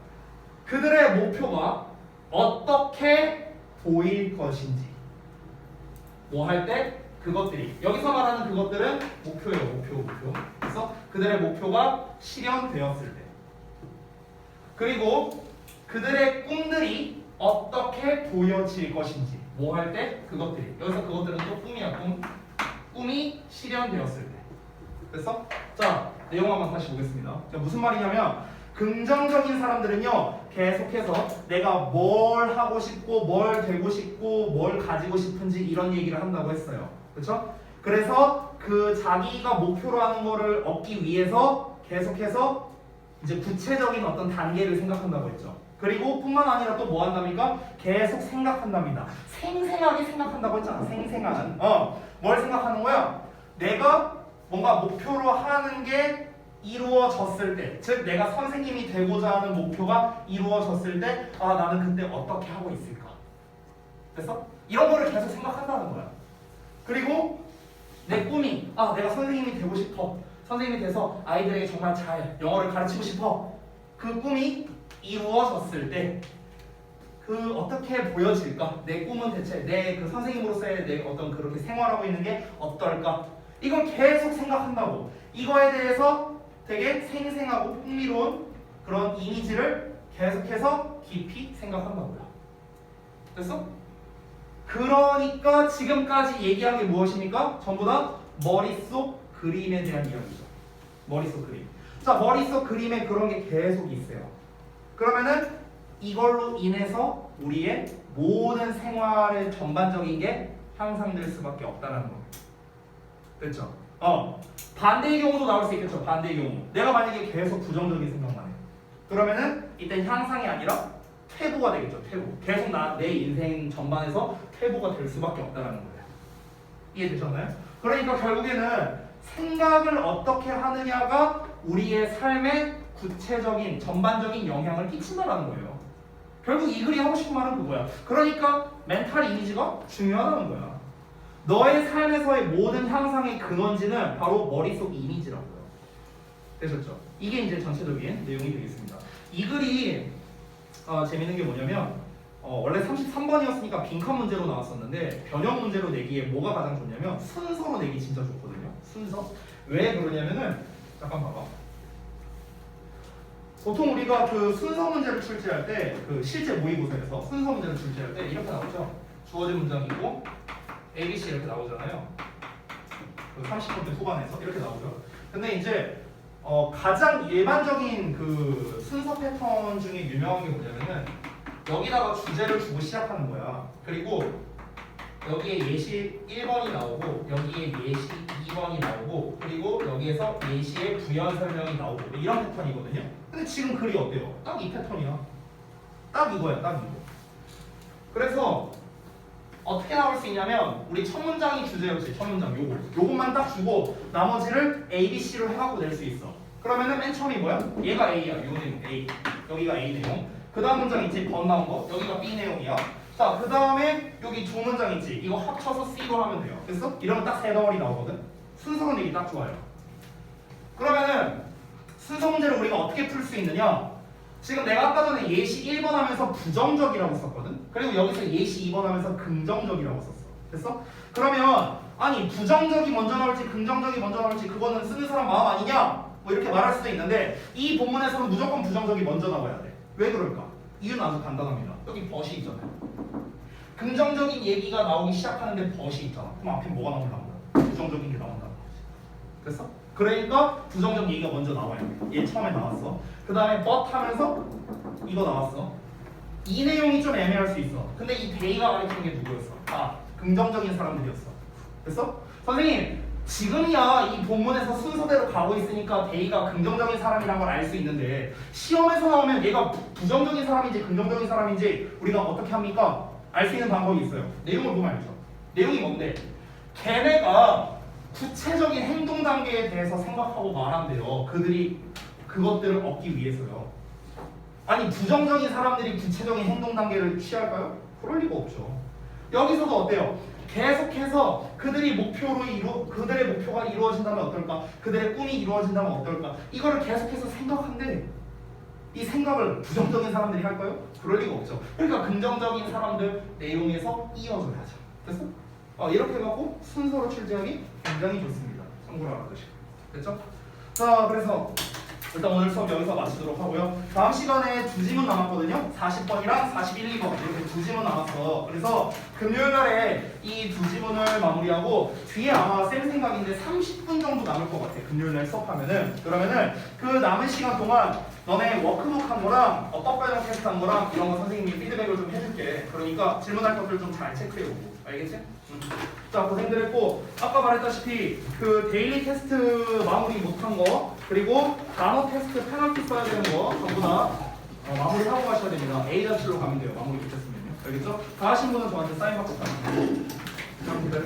그들의 목표가 어떻게 보일 것인지 뭐 할 때 그것들이 여기서 말하는 그것들은 목표예요. 목표. 그래서 그들의 목표가 실현되었을 때 그리고 그들의 꿈들이 어떻게 보여질 것인지 뭐 할 때 그것들이 여기서 그것들은 또 꿈이야. 꿈이 실현되었을 때 그래서 자 내용 한번 다시 보겠습니다. 자, 무슨 말이냐면 긍정적인 사람들은요 계속해서 내가 뭘 하고 싶고 뭘 되고 싶고 뭘 가지고 싶은지 이런 얘기를 한다고 했어요. 그렇죠? 그래서 그 자기가 목표로 하는 거를 얻기 위해서 계속해서 이제 구체적인 어떤 단계를 생각한다고 했죠. 그리고 뿐만 아니라 또 뭐 한답니까? 계속 생각한답니다. 생생하게 생각한다고 했잖아. 생생한. 뭘 생각하는 거야? 내가 뭔가 목표로 하는 게 이루어졌을 때, 즉 내가 선생님이 되고자 하는 목표가 이루어졌을 때, 아 나는 그때 어떻게 하고 있을까? 그래서 이런 거를 계속 생각한다는 거야. 그리고 내 꿈이, 아 내가 선생님이 되고 싶어. 선생님이 돼서 아이들에게 정말 잘 영어를 가르치고 싶어. 그 꿈이 이루어졌을 때, 그 어떻게 보여질까? 내 꿈은 대체 내 그 선생님으로서의 내 어떤 그렇게 생활하고 있는 게 어떨까? 이걸 계속 생각한다고. 이거에 대해서 되게 생생하고 흥미로운 그런 이미지를 계속해서 깊이 생각한다고요. 됐어? 그러니까 지금까지 얘기한 게 무엇입니까? 전부 다 머릿속 그림에 대한 이야기죠. 머릿속 그림. 자, 머릿속 그림에 그런 게 계속 있어요. 그러면은 이걸로 인해서 우리의 모든 생활의 전반적인 게 향상될 수밖에 없다는 거. 됐죠? 반대의 경우도 나올 수 있겠죠. 반대의 경우. 내가 만약에 계속 부정적인 생각만 해. 그러면은 이땐 향상이 아니라 퇴보가 되겠죠. 퇴보. 계속 내 인생 전반에서 퇴보가 될 수밖에 없다는 거예요. 이해되셨나요? 그러니까 결국에는 생각을 어떻게 하느냐가 우리의 삶에 구체적인 전반적인 영향을 끼친다는 거예요. 결국 이 글이 하고 싶은 말은 그거야. 그러니까 멘탈 이미지가 중요하다는 거야. 너의 삶에서의 모든 향상의 근원지는 바로 머릿속 이미지라고요. 되셨죠? 이게 이제 전체적인 내용이 되겠습니다. 이 글이 재밌는 게 뭐냐면 원래 33번이었으니까 빈칸 문제로 나왔었는데 변형 문제로 내기에 뭐가 가장 좋냐면 순서로 내기 진짜 좋거든요. 순서. 왜 그러냐면은 잠깐 봐봐. 보통 우리가 그 순서 문제를 출제할 때 그 실제 모의고사에서 순서 문제를 출제할 때 이렇게 나오죠. 주어진 문장이고 ABC 이렇게 나오잖아요. 그 30번대 후반에서 이렇게 나오죠. 근데 이제 가장 일반적인 그 순서 패턴 중에 유명한 게 뭐냐면은 여기다가 주제를 주고 시작하는 거야. 그리고 여기에 예시 1번이 나오고 여기에 예시 2번이 나오고 그리고 여기에서 예시의 부연 설명이 나오고 이런 패턴이거든요. 근데 지금 글이 어때요? 딱 이 패턴이야. 딱 이거야. 딱 이거. 그래서 어떻게 나올 수 있냐면 우리 첫 문장이 주제였지. 첫 문장 요것만 딱 주고 나머지를 A, B, C로 해갖고 낼 수 있어. 그러면은 맨 처음이 뭐야? 얘가 A야. 요 내용 A. 여기가 A 내용. 그 다음 문장 있지? 번 나온 거. 여기가 B 내용이야. 자, 그 다음에 여기 두 문장 있지? 이거 합쳐서 C로 하면 돼요. 됐어? 이러면 딱 세 덩어리 나오거든? 순서 내기 딱 좋아요. 그러면은 순서 문제를 우리가 어떻게 풀 수 있느냐? 지금 내가 아까 전에 예시 1번 하면서 부정적이라고 썼거든? 그리고 여기서 예시 2번 하면서 긍정적이라고 썼어. 됐어? 그러면 아니 부정적이 먼저 나올지 긍정적이 먼저 나올지 그거는 쓰는 사람 마음 아니냐? 뭐 이렇게 말할 수도 있는데 이 본문에서는 무조건 부정적이 먼저 나와야 돼. 왜 그럴까? 이유는 아주 간단합니다. 여기 벗이 있잖아요. 긍정적인 얘기가 나오기 시작하는데 벗이 있잖아. 그럼 앞에 뭐가 나온다는 거야? 부정적인 게 나온다는 거지. 됐어? 그러니까 부정적 얘기가 먼저 나와야 돼. 얘 처음에 나왔어. 그 다음에 but 하면서 이거 나왔어. 이 내용이 좀 애매할 수 있어. 근데 이 데이가 가리키는 게 누구였어? 아, 긍정적인 사람들이었어. 됐어? 선생님, 지금이야 이 본문에서 순서대로 가고 있으니까 데이가 긍정적인 사람이란 걸 알 수 있는데 시험에서 나오면 얘가 부정적인 사람인지 긍정적인 사람인지 우리가 어떻게 합니까? 알 수 있는 방법이 있어요. 내용을 보면 알죠. 내용이 뭔데? 걔네가 구체적인 행동 단계에 대해서 생각하고 말한대요. 그들이 그것들을 얻기 위해서요. 아니 부정적인 사람들이 구체적인 행동 단계를 취할까요? 그럴 리가 없죠. 여기서도 어때요? 계속해서 그들의 목표가 이루어진다면 어떨까? 그들의 꿈이 이루어진다면 어떨까? 이거를 계속해서 생각한대. 이 생각을 부정적인 사람들이 할까요? 그럴 리가 없죠. 그러니까 긍정적인 사람들 내용에서 이어져야죠. 됐어? 이렇게 해갖고 순서로 출제하기 굉장히 좋습니다. 참고로 알아두시고. 됐죠? 자, 그래서 일단 오늘 수업 여기서 마치도록 하고요. 다음 시간에 두 지문 남았거든요. 40번이랑 41, 2번 이렇게 두 지문 남았어. 그래서 금요일날에 이 두 지문을 마무리하고 뒤에 아마 쌤 생각인데 30분 정도 남을 것 같아. 금요일날 수업하면은. 그러면은 그 남은 시간 동안 너네 워크북 한 거랑 어법 발령 테스트 한 거랑 이런 거 선생님이 피드백을 좀 해줄게. 그러니까 질문할 것들 좀 잘 체크해오고. 알겠지? 자, 고생들 했고 아까 말했다시피 그 데일리 테스트 마무리 못한 거 그리고 단어 테스트 페널티 써야 되는 거 전부 다 마무리하고 가셔야 됩니다. A-로 가면 돼요. 마무리 못했으면요. 알겠죠? 다 하신 분은 저한테 사인 받고 가세요. 자, 기다려.